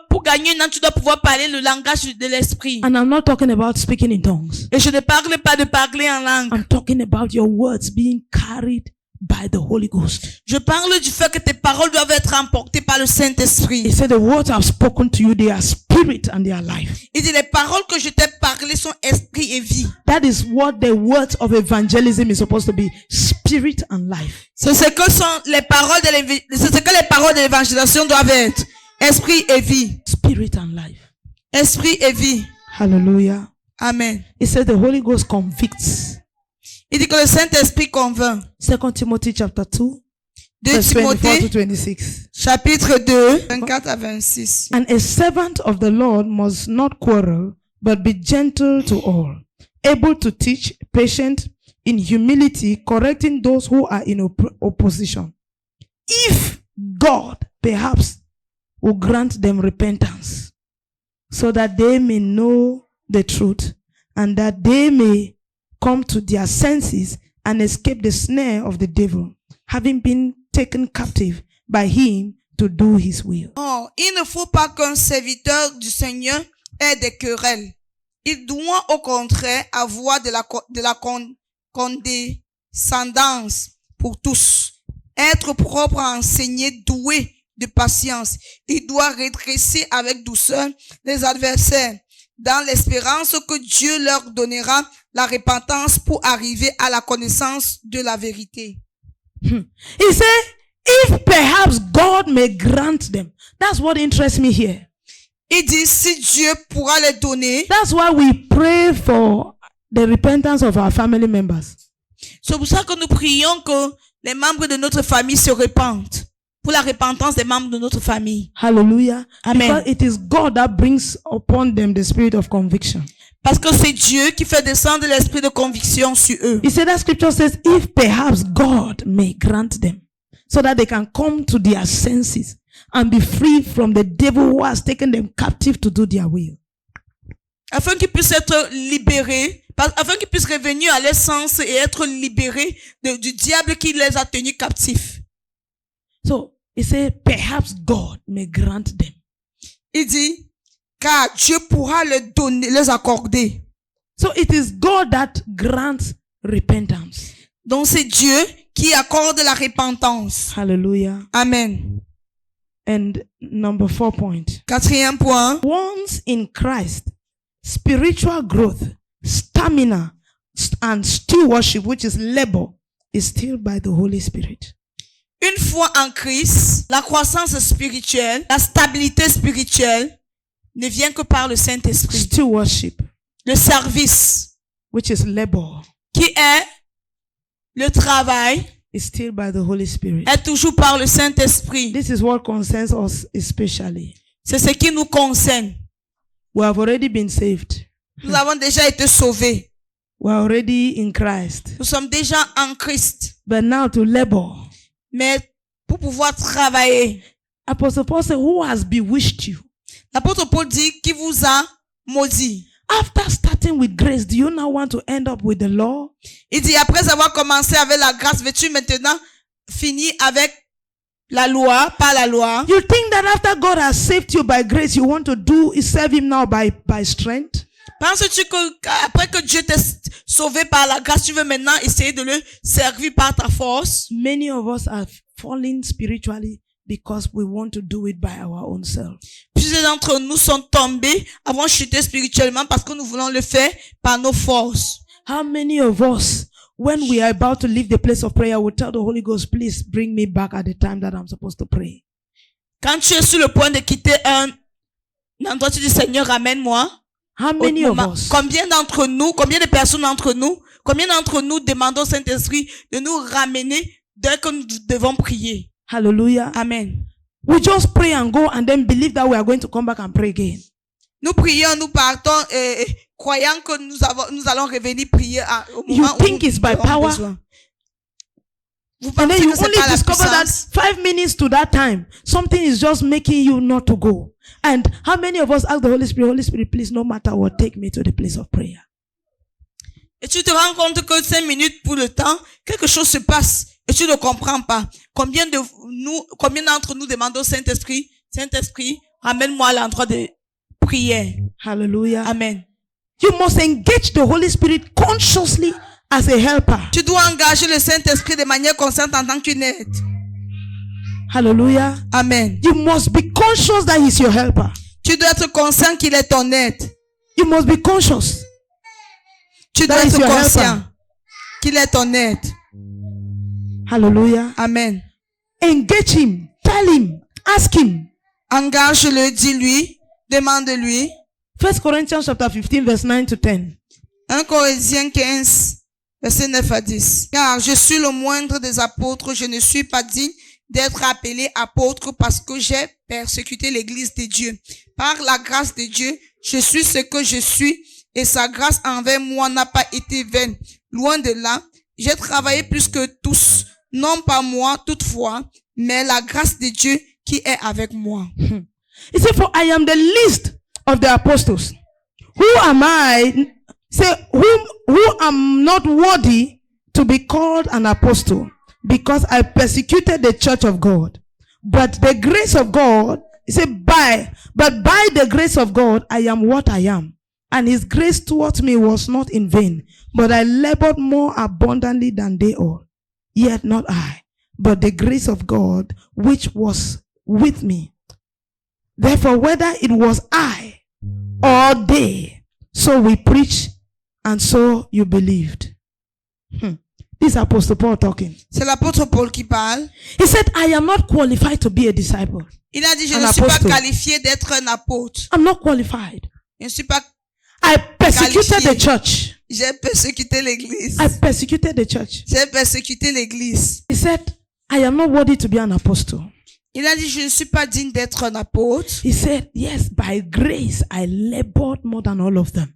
pour gagner une âme, tu dois pouvoir parler le langage de l'esprit. And I'm not talking about speaking in tongues. Et je ne parle pas de parler en langue. I'm talking about your words being carried by the Holy Ghost. Je parle du fait que tes paroles doivent être emportées par le He Saint-Esprit. said, the words I've spoken to you, they are spirit and they are life. Il dit, les paroles que je t'ai parlées sont esprit et vie. That is what the words of evangelism is supposed to be. Spirit and life. C'est ce que les paroles de l'évangélisation doivent être. Esprit et vie. Spirit and life. Esprit et vie. Hallelujah. Amen. He said the Holy Ghost convicts. Il dit que le Saint-Esprit convainc. 2 Timothy chapter 2, 2 verse 24 to Timothée, 26. chapitre 2, 24 à 26. And a servant of the Lord must not quarrel, but be gentle to all, able to teach, patient, in humility, correcting those who are in opposition. If God perhaps will grant them repentance, so that they may know the truth, and that they may come to their senses and escape the snare of the devil, having been taken captive by him to do his will. Oh, il ne faut pas qu'un serviteur du Seigneur ait des querelles. Il doit au contraire avoir de la condescendance pour tous. Être propre à enseigner, doué de patience. Il doit redresser avec douceur les adversaires, dans l'espérance que Dieu leur donnera la repentance pour arriver à la connaissance de la vérité. He said, if perhaps God may grant them. That's what interests me here. Il dit, si Dieu pourra les donner, That's why we pray for the repentance of our family members. c'est pour ça que nous prions que les membres de notre famille se repentent. Pour la repentance des membres de notre famille. Hallelujah. Amen. Because it is God that brings upon them the spirit of conviction. Parce que c'est Dieu qui fait descendre l'esprit de conviction sur eux. He said that scripture says, if perhaps God may grant them, so that they can come to their senses and be free from the devil who has taken them captive to do their will. Afin qu'ils puissent être libérés, afin qu'ils puissent revenir à l'essence et être libérés du diable qui les a tenus captifs. So, he said, perhaps God may grant them. Il dit, car Dieu pourra les donner, les accorder. So it is God that grants repentance. Donc c'est Dieu qui accorde la repentance. Hallelujah. Amen. And number 4 point. Quatrième point. Once in Christ, spiritual growth, stamina, and stewardship, which is labor, is still by the Holy Spirit. Une fois en Christ, la croissance spirituelle, la stabilité spirituelle ne vient que par le Saint-Esprit. Stewardship, Le service, which is labor, qui est le travail, is still by the Holy Spirit. est toujours par le Saint-Esprit. This is what concerns us especially. C'est ce qui nous concerne. We have already been saved. Nous avons déjà été sauvés. We are already in Christ. Nous sommes déjà en Christ. But now to labor. Mais pour pouvoir travailler, Apostle Paul said, who has bewitched you? l'apôtre Paul dit qui vous a maudit. After starting with grace, do you now want to end up with the law? Il dit après avoir commencé avec la grâce, veux-tu maintenant finir avec La loi, pas la loi. You think that after God has saved you by grace, you want to serve him now by strength? Penses-tu que après que Dieu t'a sauvé par la grâce, tu veux maintenant essayer de le servir par ta force? Many of us are falling spiritually because we want to do it by our own self. Plusieurs d'entre nous sont tombés, avons chuté spirituellement parce que nous voulons le faire par nos forces. How many of us, when we are about to leave the place of prayer, will tell the Holy Ghost, please bring me back at the time that I'm supposed to pray? Quand tu es sur le point de quitter un endroit, tu dis, Seigneur, ramène-moi. How many of us? Combien de personnes d'entre nous, combien d'entre nous demandons au Saint-Esprit de nous ramener dès que nous devons prier? Hallelujah. Amen. We just pray and go and then believe that we are going to come back and pray again. Nous prions, nous partons, croyant que nous allons revenir prier au You moment où think it's by nous avons power? besoin. Vous And then pensez you que c'est only par la discover that puissance? 5 minutes to that time, something is just making you not to go. And how many of us ask the Holy Spirit, please, no matter what, take me to the place of prayer? Et tu te rends compte que 5 minutes pour le temps, quelque chose se passe et tu ne comprends pas. Combien d'entre nous demandons au Saint-Esprit, Saint-Esprit, ramène-moi à l'endroit de prière. Hallelujah. Amen. You must engage the Holy Spirit consciously as a helper. Tu dois engager le Saint-Esprit de manière consciente en tant qu'une aide. Hallelujah. Amen. You must be conscious that he's your helper. Tu dois être conscient qu'il est ton aide. You must be conscious. Tu dois That is être your conscient helper. qu'il est ton aide. Hallelujah. Amen. Engage him. Tell him. Ask him. Engage-le, dis-lui, demande-lui. 1 Corinthians chapter 15 verse 9 to 10. 1 Corinthiens 15, verset 9 à 10. Car je suis le moindre des apôtres, je ne suis pas digne d'être appelé apôtre parce que j'ai persécuté l'église de Dieu. Par la grâce de Dieu, je suis ce que je suis et sa grâce envers moi n'a pas été vaine. Loin de là, j'ai travaillé plus que tous, non pas moi toutefois, mais la grâce de Dieu qui est avec moi. He said, for I am the least of the apostles. Who am I? Say, who am not worthy to be called an apostle, because I persecuted the church of God. But the grace of God, he said, by the grace of God, I am what I am. And his grace towards me was not in vain, but I labored more abundantly than they all. Yet not I, but the grace of God, which was with me. Therefore, whether it was I or they, so we preach, and so you believed. This is Apostle Paul talking. C'est l'apôtre Paul qui parle. He said, I am not qualified to be a disciple. Il a dit, je Un ne suis pas apostle. qualifié d'être un apôtre. I'm not qualified. Je ne suis pas, I persecuted Qualifié. the church. j'ai persécuté l'église. I persecuted the church. J'ai persécuté l'église. He said, I am not worthy to be an apostle. Il a dit, je ne suis pas digne d'être un apôtre. He said, yes, by grace, I labored more than all of them.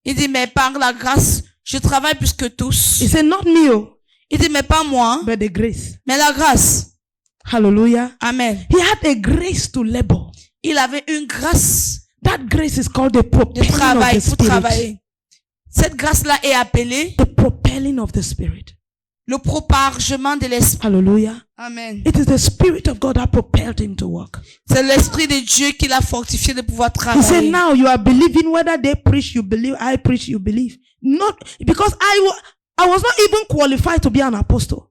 Il dit, mais par la grâce, je travaille plus que tous. He said, not me, oh, Il dit, mais pas moi, but the grace. mais la grâce. Hallelujah. Amen. He had a grace to labor. Il avait une grâce That grace is called the de propelling of travail the pour spirit. travailler. Cette grâce-là est appelée The propelling of the spirit. le propargement de l'esprit. Hallelujah. Amen. It is the spirit of God that propelled him to work. C'est l'esprit de Dieu qui l'a fortifié de pouvoir He said, travailler. now you are believing whether they preach, you believe, I preach, you believe. Not because I was not even qualified to be an apostle.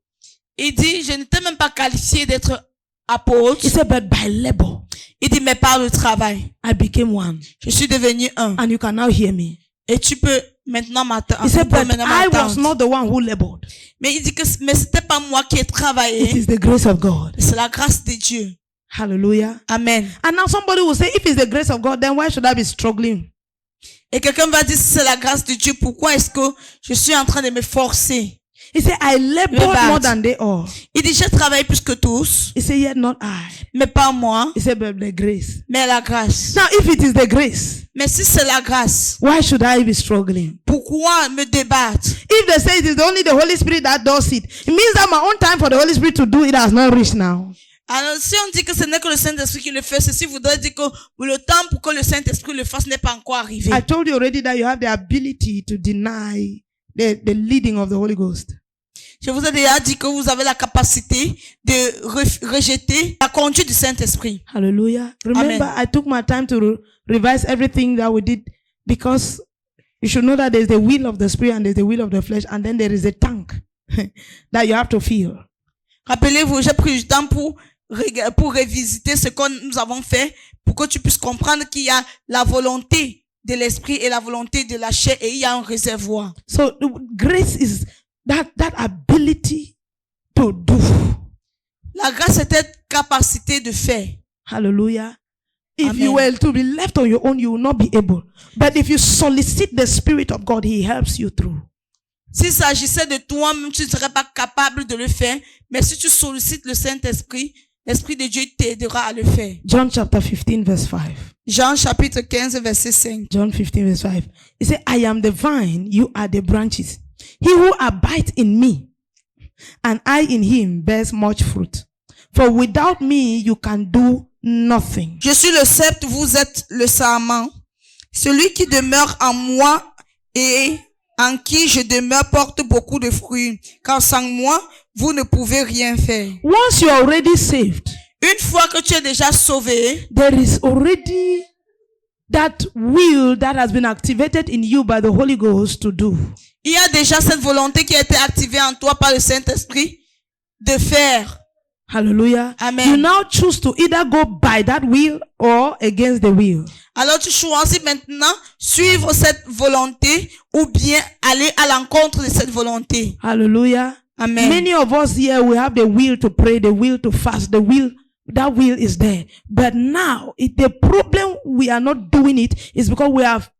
Il dit, je n'étais même pas qualifié d'être apôtre. He said, but by labor, Il dit, mais par le travail, I became one. je suis devenu un. And you can now hear me. Et tu peux maintenant m'attendre. He said, but maintenant I was m'attendre. not the one who labored. Mais il dit que, mais c'était pas moi qui ai It travaillé. is the grace of God. C'est la grâce de Dieu. Hallelujah. Amen. And now somebody will say, if it's the grace of God, then why should I be struggling? Et quelqu'un va dire, si c'est la grâce de Dieu, pourquoi est-ce que je suis en train de me forcer? He said, I labored bad. more than they all. Il dit, j'ai travaillé plus que tous, He said, yet not I. mais pas moi, He said, but the grace. mais la grâce. Now, if it is the grace, Mais si c'est la grâce, why should I be struggling? pourquoi me débattre? If they say it is only the Holy Spirit that does it, it means that my own time for the Holy Spirit to do it has not reached now. Alors, si on dit que ce n'est que le Saint-Esprit qui le fait, ceci voudrait dire que le temps pour que le Saint-Esprit le fasse n'est pas encore arrivé. I told you already that you have the ability to deny the leading of the Holy Ghost. Je vous ai déjà dit que vous avez la capacité de rejeter la conduite du Saint-Esprit. Hallelujah. Remember, Amen. I took my time to revise everything that we did because you should know that there's the will of the spirit and there's the will of the flesh, and then there is a tank that you have to fill. Rappelez-vous, j'ai pris du temps pour révisiter ce que nous avons fait, pour que tu puisses comprendre qu'il y a la volonté de l'esprit et la volonté de la chair, et il y a un réservoir. So the grace is that ability to do. La grâce, c'est cette capacité de faire. Hallelujah. If Amen. you were to be left on your own, you will not be able. But if you solicit the Spirit of God, He helps you through. S'il s'agissait de toi-même, tu ne serais pas capable de le faire. Mais si tu sollicites le Saint-Esprit, l'Esprit de Dieu t'aidera à le faire. John chapter 15 verse 5. Jean chapitre 15 verset 5. John 15 verse 5. He said, I am the vine, you are the branches. He who abides in me, and I in him, bears much fruit. For without me, you can do nothing. Je suis le cep, vous êtes le sarment. Celui qui demeure en moi et en qui je demeure porte beaucoup de fruits. Car sans moi, vous ne pouvez rien faire. Once you are already saved, Une fois que tu es déjà sauvé, there is already that will that has been activated in you by the Holy Ghost to do. il y a déjà cette volonté qui a été activée en toi par le Saint-Esprit de faire. Hallelujah. Amen. You now choose to either go by that will or against the will. Alors tu choisis maintenant suivre cette volonté ou bien aller à l'encontre de cette volonté. Hallelujah. Amen. Many of us here, we have the will to pray, the will to fast, the will, that will is there. But now, the problem we are not doing it is because we have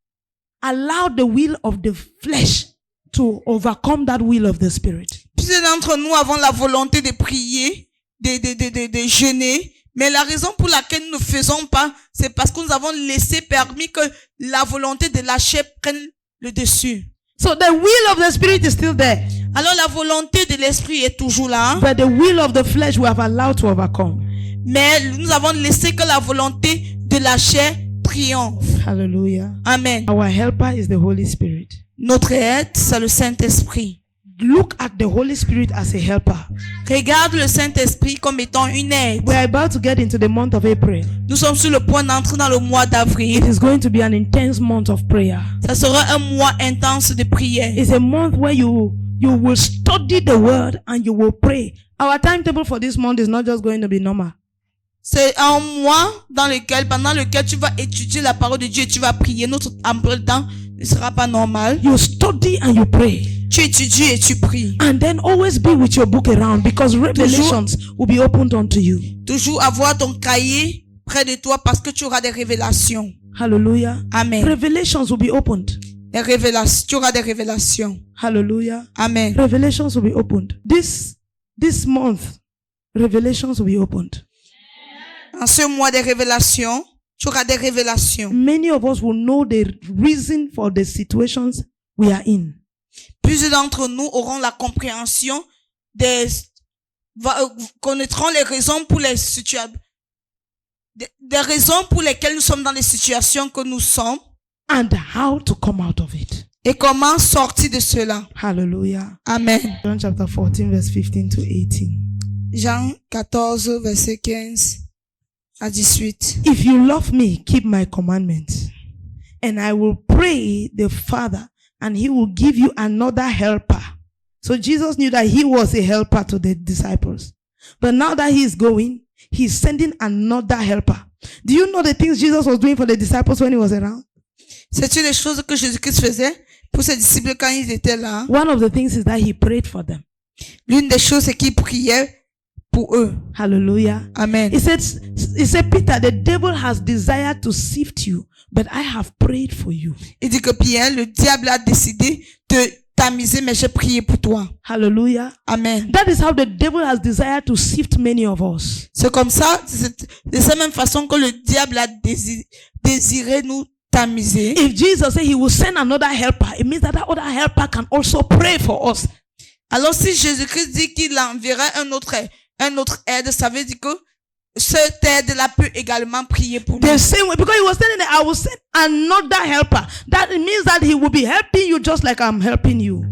allowed the will of the flesh to overcome that will of the spirit. Plusieurs d'entre nous avons la volonté de prier, de jeûner, mais la raison pour laquelle nous ne faisons pas, c'est parce que nous avons laissé permis que la volonté de la chair prenne le dessus. So the will of the spirit is still there, Alors la volonté de l'esprit est toujours là, but the will of the flesh we have allowed to overcome. mais nous avons laissé que la volonté de la chair triomphe. Hallelujah. Amen. Our helper is the Holy Spirit. Notre aide, c'est le Saint-Esprit. Look at the Holy Spirit as a helper. Regarde le Saint-Esprit comme étant une aide. We are about to get into the month of April. Nous sommes sur le point d'entrer dans le mois d'avril. It is going to be an intense month of prayer. Ça sera un mois intense de prière. It's a month where you will study the word and you will pray. Our timetable for this month is not just going to be normal. C'est un mois pendant lequel tu vas étudier la parole de Dieu et tu vas prier. Notre emploi de temps ne sera pas normal. You study and you pray. Tu étudies et tu pries. And then always be with your book around because revelations will be opened unto you. Toujours avoir ton cahier près de toi parce que tu auras des révélations. Hallelujah. Amen. Revelations will be opened. Des révélations. Tu auras des révélations. Hallelujah. Amen. Revelations will be opened. This month, revelations will be opened. En ce mois des révélations, tu auras des révélations. Many of us will know the reason for the situations we are in. Plusieurs d'entre nous auront la compréhension connaîtront les raisons pour les situations, des raisons pour lesquelles nous sommes dans les situations que nous sommes. And how to come out of it. Et comment sortir de cela. Hallelujah. Amen. John chapter 14 verse 15 to 18. Jean 14 verset 15 à 18. If you love me, keep my commandments. And I will pray the Father, and he will give you another helper. So Jesus knew that he was a helper to the disciples. But now that he is going, he's sending another helper. Do you know the things Jesus was doing for the disciples when he was around? C'est-tu les choses que Jésus-Christ faisait pour ses disciples quand ils étaient là? One of the things is that he prayed for them. L'une des choses, c'est qu'il priait pour eux. Hallelujah. Amen. He said, Peter, the devil has desired to sift you, but I have prayed for you. Il dit que Pierre, le diable a décidé de tamiser, mais j'ai prié pour toi. Hallelujah. Amen. That is how the devil has desired to sift many of us. C'est comme ça, c'est de cette même façon que le diable a désiré nous tamiser. If Jesus said he will send another helper, it means that other helper can also pray for us. Alors si Jésus-Christ dit qu'il enverra un autre aide, ça veut dire que cette aide-là peut également prier pour nous. The same way, because he was telling them, I will send another helper. That means that he will be helping you just like I'm helping you.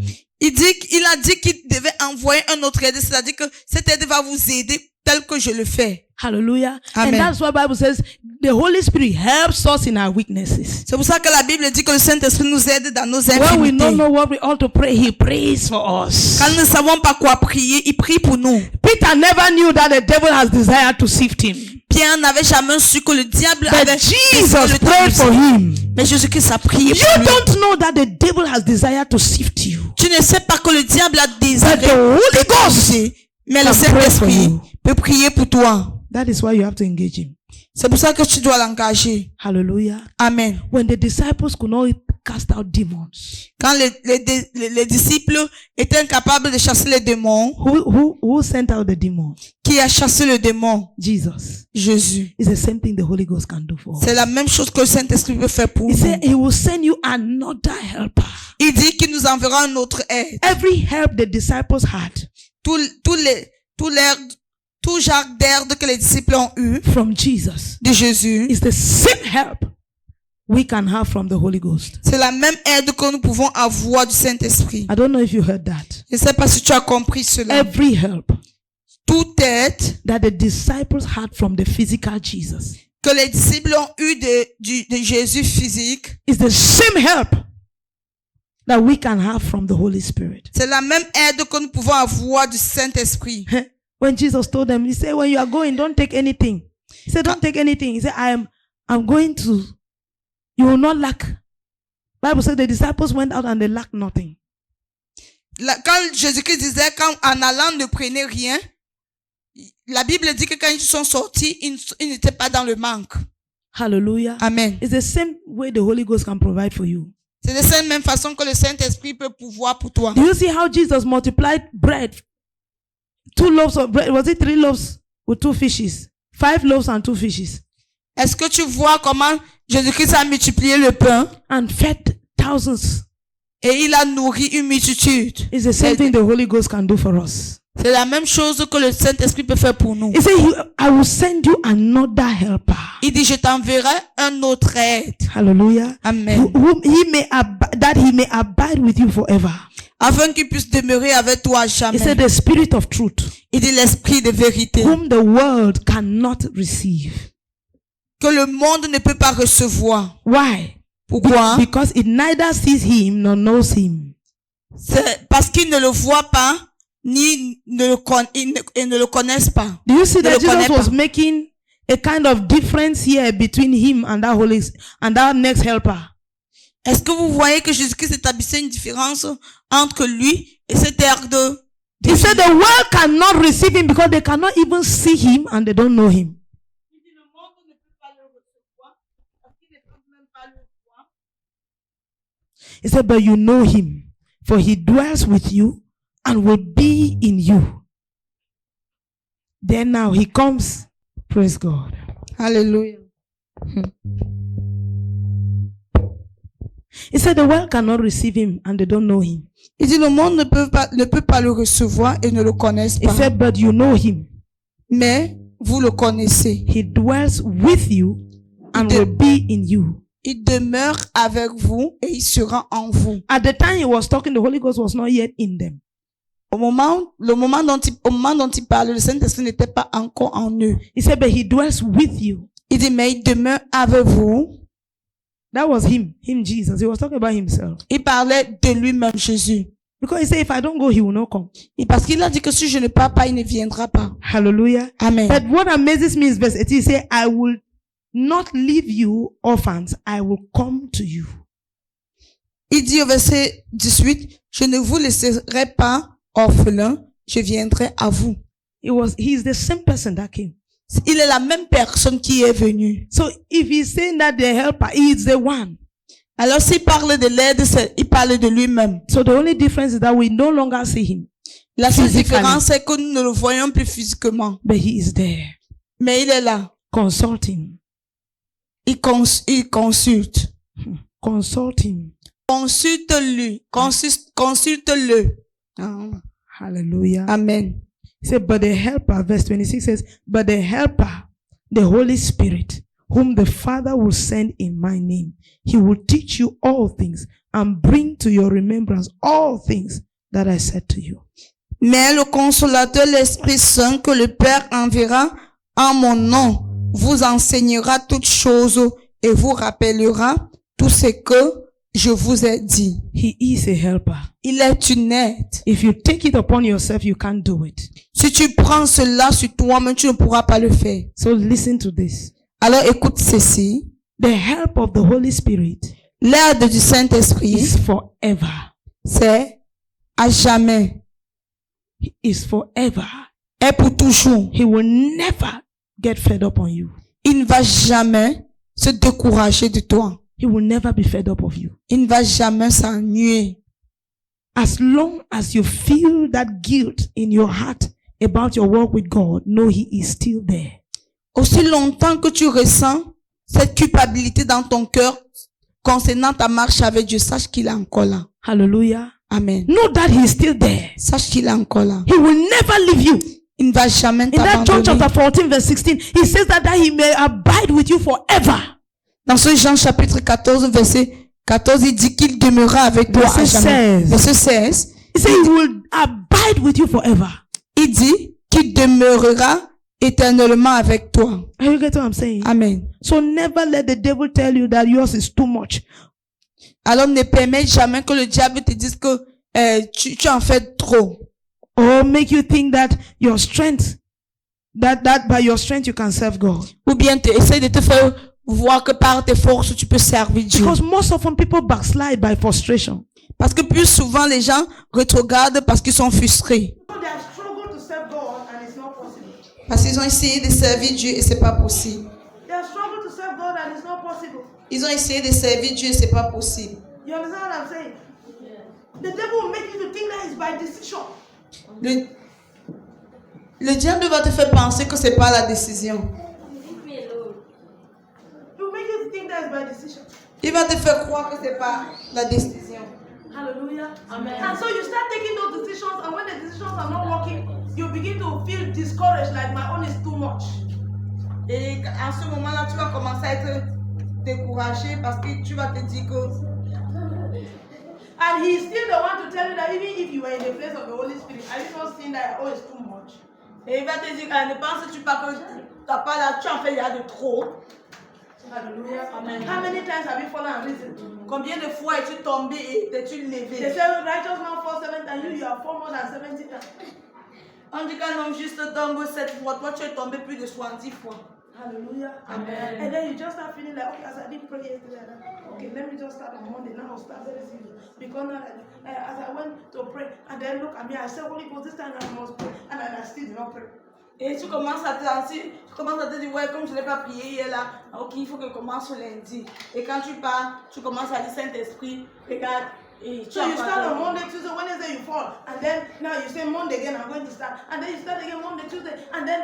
Il a dit qu'il devait envoyer un autre aide, c'est-à-dire que cette aide va vous aider tel que je le fais. Hallelujah. Amen. And that's why Bible says the Holy Spirit helps us in our weaknesses. C'est pour ça que la Bible dit que le Saint-Esprit nous aide dans nos When we infirmités. don't know what we ought to pray, He prays for us. Quand nous ne savons pas quoi prier, il prie pour nous. Peter never knew that the devil has desired to sift him. Pierre n'avait jamais su que le diable But avait Jesus prayed for him. Mais Jésus-Christ a prié You pour lui. don't know that the devil has desired to sift you. Tu ne sais pas que le diable a But désiré the Holy Ghost, mais le can pray for Saint-Esprit you. peut prier pour toi. that is why you have to engage him. C'est pour ça que tu dois l'engager. Hallelujah. Amen. When the disciples could not cast out demons, Quand les disciples étaient incapables de chasser les démons, who sent out the demon? qui a chassé le démon? Jesus. Jésus. It's the same thing the Holy Ghost can do for us. C'est la même chose que le Saint-Esprit peut faire pour He nous. said he will send you another helper. Il dit qu'il nous enverra un autre aide. Every help the disciples had Tout genre d'aide que les disciples ont eu from Jesus de Jésus, is the same help we can have from the Holy Ghost. c'est la même aide que nous pouvons avoir du Saint-Esprit. I don't know if you heard that. Je ne sais pas si tu as compris cela. Every help Toute aide that the disciples had from the physical Jesus que les disciples ont eu de Jésus physique, is the same help that we can have from the Holy Spirit. c'est la même aide que nous pouvons avoir du Saint-Esprit. When Jesus told them, he said, when you are going, don't take anything. He said, don't take anything. He said, I'm going to, you will not lack. Bible said the disciples went out and they lacked nothing. Quand Jésus-Christ disait, en allant ne prenez rien, la Bible dit que quand ils sont sortis, ils n'étaient pas dans le manque. Hallelujah. Amen. It's the same way the Holy Ghost can provide for you. C'est de cette même façon que le Saint-Esprit peut pouvoir pour toi. Do you see how Jesus multiplied bread? 2 loaves of bread. Was it 3 loaves with 2 fishes? 5 loaves and 2 fishes. Est-ce que tu vois comment Jésus-Christ a multiplié le pain And fed thousands. et il a nourri une multitude? It's the same thing the Holy Ghost can do for us. C'est la même chose que le Saint-Esprit peut faire pour nous. He said, I will send you another helper. Il dit, je t'enverrai un autre aide. Hallelujah. Amen. Whom that he may abide with you forever. Afin qu'il puisse demeurer avec toi à He jamais. said, the Spirit of truth, Il dit l'Esprit de vérité. whom the world cannot receive. Que le monde ne peut pas recevoir. Why? Pourquoi? Because it neither sees him nor knows him. C'est parce qu'ils ne le voient pas, ni ne le connaissent pas. Do you see Ne that le Jesus connaît was pas. making a kind of difference here between him and that next helper? Est-ce que vous voyez que Jésus-Christ établissait une différence entre lui et cet air de... He said the world cannot receive him because they cannot even see him and they don't know him. He said, but you know him, for he dwells with you and will be in you. Then now he comes. Praise God. Alléluia. He said the world cannot receive him and they don't know him. Il dit le monde ne peut pas le recevoir et ne le connaissent He pas. said, but you know him. Mais vous le connaissez. He dwells with you and will be in you. Il demeure avec vous et il sera en vous. At the time he was talking, the Holy Ghost was not yet in them. Au moment dont il parle, le Saint-Esprit n'était pas encore en eux. He said, but he dwells with you. Il dit, mais il demeure avec vous. That was him, Jesus. He was talking about himself. Il parlait de lui-même, Jésus. Because he said, if I don't go, he will not come. Et parce qu'il a dit que si je ne pars pas, il ne viendra pas. Hallelujah. Amen. But what amazes me is verse 18. He said, I will not leave you orphans. I will come to you. Il dit au verset 18, je ne vous laisserai pas orphelins, je viendrai à vous. He is the same person that came. Il est la même personne qui est venue. So if he's saying that the helper, he is the one. Alors s'il parle de l'aide, il parle de lui-même. So the only difference is that we no longer see him, La seule Physically. différence, c'est que nous ne le voyons plus physiquement. but he is there. Mais il est là. Consult him. Il consulte. Consult him. Consulte-lui. Consulte-le. Hallelujah. Amen. He said, but the helper, verse 26 says, but the helper, the Holy Spirit, whom the Father will send in my name, he will teach you all things and bring to your remembrance all things that I said to you. Mais le consolateur, l'Esprit Saint, que le Père enverra en mon nom, vous enseignera toutes choses et vous rappellera tout ce que je vous ai dit. He is a helper. Il est une aide. If you take it upon yourself, you can't do it. Si tu prends cela sur toi-même, tu ne pourras pas le faire. So listen to this. Alors écoute ceci. The help of the Holy Spirit L'aide du Saint-Esprit, is forever. c'est à jamais. Is forever. Est pour toujours. He will never get fed up on you. Il ne va jamais se décourager de toi. He will never be fed up of you. Il ne va jamais s'ennuyer. As long as you feel that guilt in your heart about your walk with God, know He is still there. Aussi longtemps que tu ressens cette culpabilité dans ton cœur concernant ta marche avec Dieu, sache qu'il est encore là. Hallelujah. Amen. Know that He is still there. Sache qu'il est encore là. He will never leave you. Il ne va jamais In that John t'abandonner. chapter 14 verse 16, He says that He may abide with you forever. Dans ce Jean chapitre 14, verset 14, il dit qu'il demeurera avec toi à Verset jamais. 16. Verset 16, He says He will abide with you forever. il dit qu'il demeurera éternellement avec toi. Are you getting what I'm saying? Amen. So never let the devil tell you that yours is too much. Alors ne permets jamais que le diable te dise que tu en fais trop. Or make you think that your strength, that by your strength you can serve God. Ou bien essaye de te faire voir que par tes forces tu peux servir Dieu. Because most often people backslide by frustration. Parce que plus souvent les gens rétrogradent parce qu'ils sont frustrés. So they have struggled to serve God and it's not possible. Parce qu'ils ont essayé de servir Dieu et c'est pas possible. They have struggled to serve God and it's not possible. Ils ont essayé de servir Dieu et c'est pas possible. You understand what I'm saying? The devil will make you to think that it's by decision. Le diable va te faire penser que c'est pas la décision. He will make you to think that it's by decision. Il va te faire croire que c'est pas la décision. Hallelujah. Amen. And so you start taking those decisions, and when the decisions are not working, you begin to feel discouraged, like my own is too much. Et à ce moment-là, tu vas commencer à être découragé parce que tu vas te dire que And he's still the one to tell you that even if you were in the place of the Holy Spirit, are you not seeing that oh, it's too much? et il va te dire ne penses-tu pas que t'as pas là, tu en fais il y a de trop. Hallelujah. Amen. How many times have you fallen and risen? Combien de fois es-tu tombé et t'es-tu They levé? say righteous man falls 7 times, you have fallen more than 70 times. On dit qu'un homme juste tombe 7 fois, toi tu es tombé plus de 70 fois. Hallelujah. Amen. And then you just start feeling like, okay, as I did pray yesterday, okay, let me just start on Monday. Now I'll start very serious. Because now, as I went to pray, and then look at me, I said, Holy Ghost, this time I must pray. And then I still did not pray. Et tu commences à te dire, ouais, comme je n'ai pas prié hier là, ok, il faut que je commence lundi. Et quand tu pars, tu commences à dire Saint-Esprit, regarde, et tu So you en start on parles. Monday, Tuesday, Wednesday, you fall. And then now you say Monday again, I'm going to start. And then you start again Monday, Tuesday. And then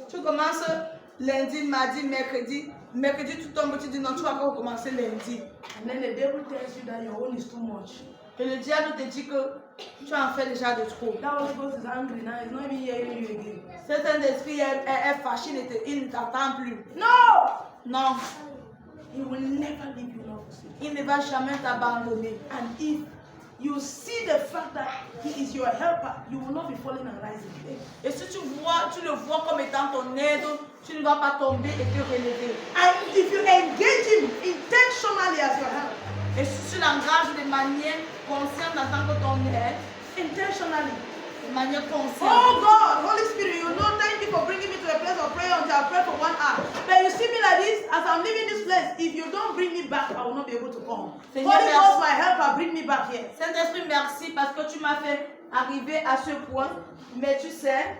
Tu commences lundi, mardi, mercredi. Mercredi, tu tombes, tu dis non, tu vas encore recommencer lundi. And then the devil tells you that your own is too much. Et le diable te dit que tu en fais déjà de trop. That Holy Ghost is angry now. He's not even hearing you again. Cet Saint-Esprit est fâché, il ne t'entend plus. No! Non, He will never leave you nor forsake you. il ne va jamais t'abandonner. And if you see the fact that he is your helper, you will not be falling and rising. Et si tu le vois comme étant ton aide, tu ne vas pas tomber et te relever. And if you engage him intentionally as your helper, Et si tu l'engages de manière consciente en tant que ton aide, intentionally. de manière consciente. Oh God, Holy Spirit, you know, thank you for bringing me to a place of prayer until I pray for 1 hour. But you see me like this, as I'm leaving this place, if you don't bring me back, I will not be able to come. Seigneur, Holy merci. Ghost, my helper, bring me back here. Saint-Esprit, merci parce que tu m'as fait arriver à ce point. Mais tu sais,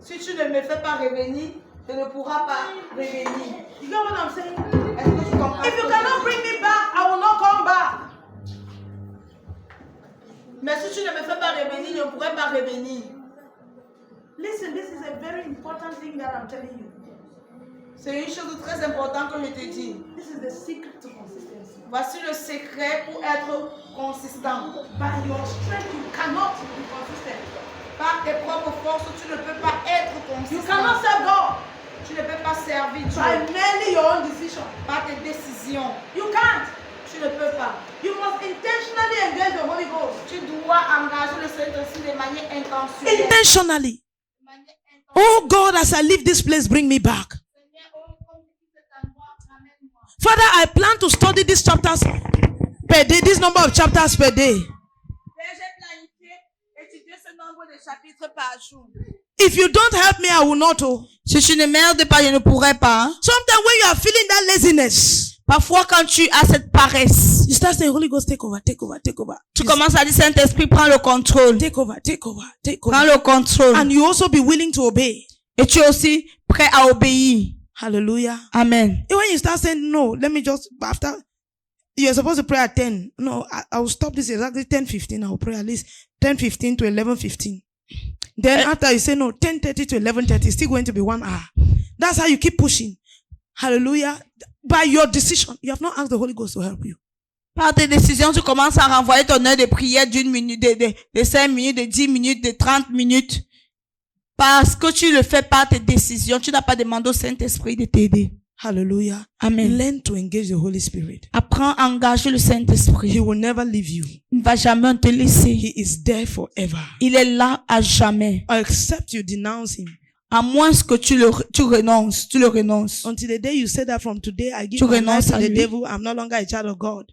si tu ne me fais pas revenir, je ne pourrai pas revenir. You get what I'm saying? Est-ce que tu comprends? If you cannot bring me back, I will not come back. Mais si tu ne me fais pas revenir, je ne pourrai pas revenir. Listen, this is a very important thing that I'm telling you. C'est une chose très importante que je te dis. This is the secret to consistency. Voici le secret pour être consistant. By your strength, you cannot be consistent. Par tes propres forces, tu ne peux pas être You cannot consistant. serve God Tu ne peux pas servir by Dieu merely your own decision. par tes décisions. You can't. Tu Tu ne peux pas. You must intentionally engage the Holy Ghost. Tu dois engager le Saint-Esprit de manière intentionnelle. Intentionally. Oh God, as I leave this place, bring me back. Father, I plan to study these chapters per day, this number of chapters per day. J'ai planifié étudier ce nombre de chapitres par jour. If you don't help me, I will not. Oh. Si tu ne m'aides pas, je ne pourrai pas. Sometimes when you are feeling that laziness, Parfois, quand tu as cette paresse, you start saying, Holy Ghost, take over, take over, take over. tu commences à dire, Saint-Esprit, prends le contrôle. Take over, take over, take Prends over. le contrôle. And you also be willing to obey. Et tu es aussi prêt à obéir. Hallelujah. Amen. And when you start saying, no, let me just, after, you're supposed to pray at 10. No, I will stop this exactly 10:15. I will pray at least 10:15 to 11:15. Then after you say, no, 10:30 to 11:30, it's still going to be 1 hour. That's how you keep pushing. Hallelujah. By your decision, you have not asked the Holy Ghost to help you. Par tes décisions, tu commences à renvoyer ton heure de prière d'1 minute, de 5 minutes, de 10 minutes, de 30 minutes. Parce que tu le fais par tes décisions, tu n'as pas demandé au Saint-Esprit de t'aider. Hallelujah. Amen. Learn to engage the Holy Spirit. Apprends à engager le He Saint-Esprit. will never leave you. Il ne va jamais te laisser. He is there forever. Il est là à jamais. Except you denounce him. À moins que tu le renonces. Until the day you say that from today, I give Tu my life renonces to à the lui. devil. I'm no longer a child of God.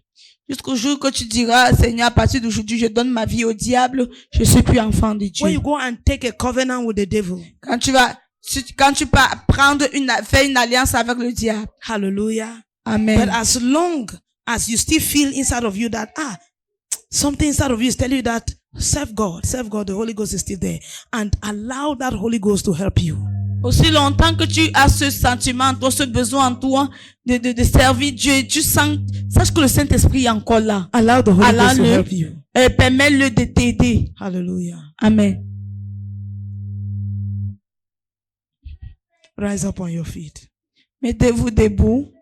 Jusqu'au jour que tu diras, Seigneur, à partir d'aujourd'hui, je donne ma vie au diable, je suis plus enfant de When you Dieu. go and take a covenant with the devil. Quand tu peux faire une alliance avec le diable. Hallelujah. Amen. But as long as you still feel inside of you that, something inside of you is telling you that, serve God, the Holy Ghost is still there. And allow that Holy Ghost to help you. Aussi longtemps que tu as ce sentiment en toi, ce besoin en toi de servir Dieu, sache que le Saint-Esprit est encore là. Allow the Holy Ghost to help you. Permets-le de t'aider. Hallelujah. Amen. Rise up on your feet. Mettez-vous debout.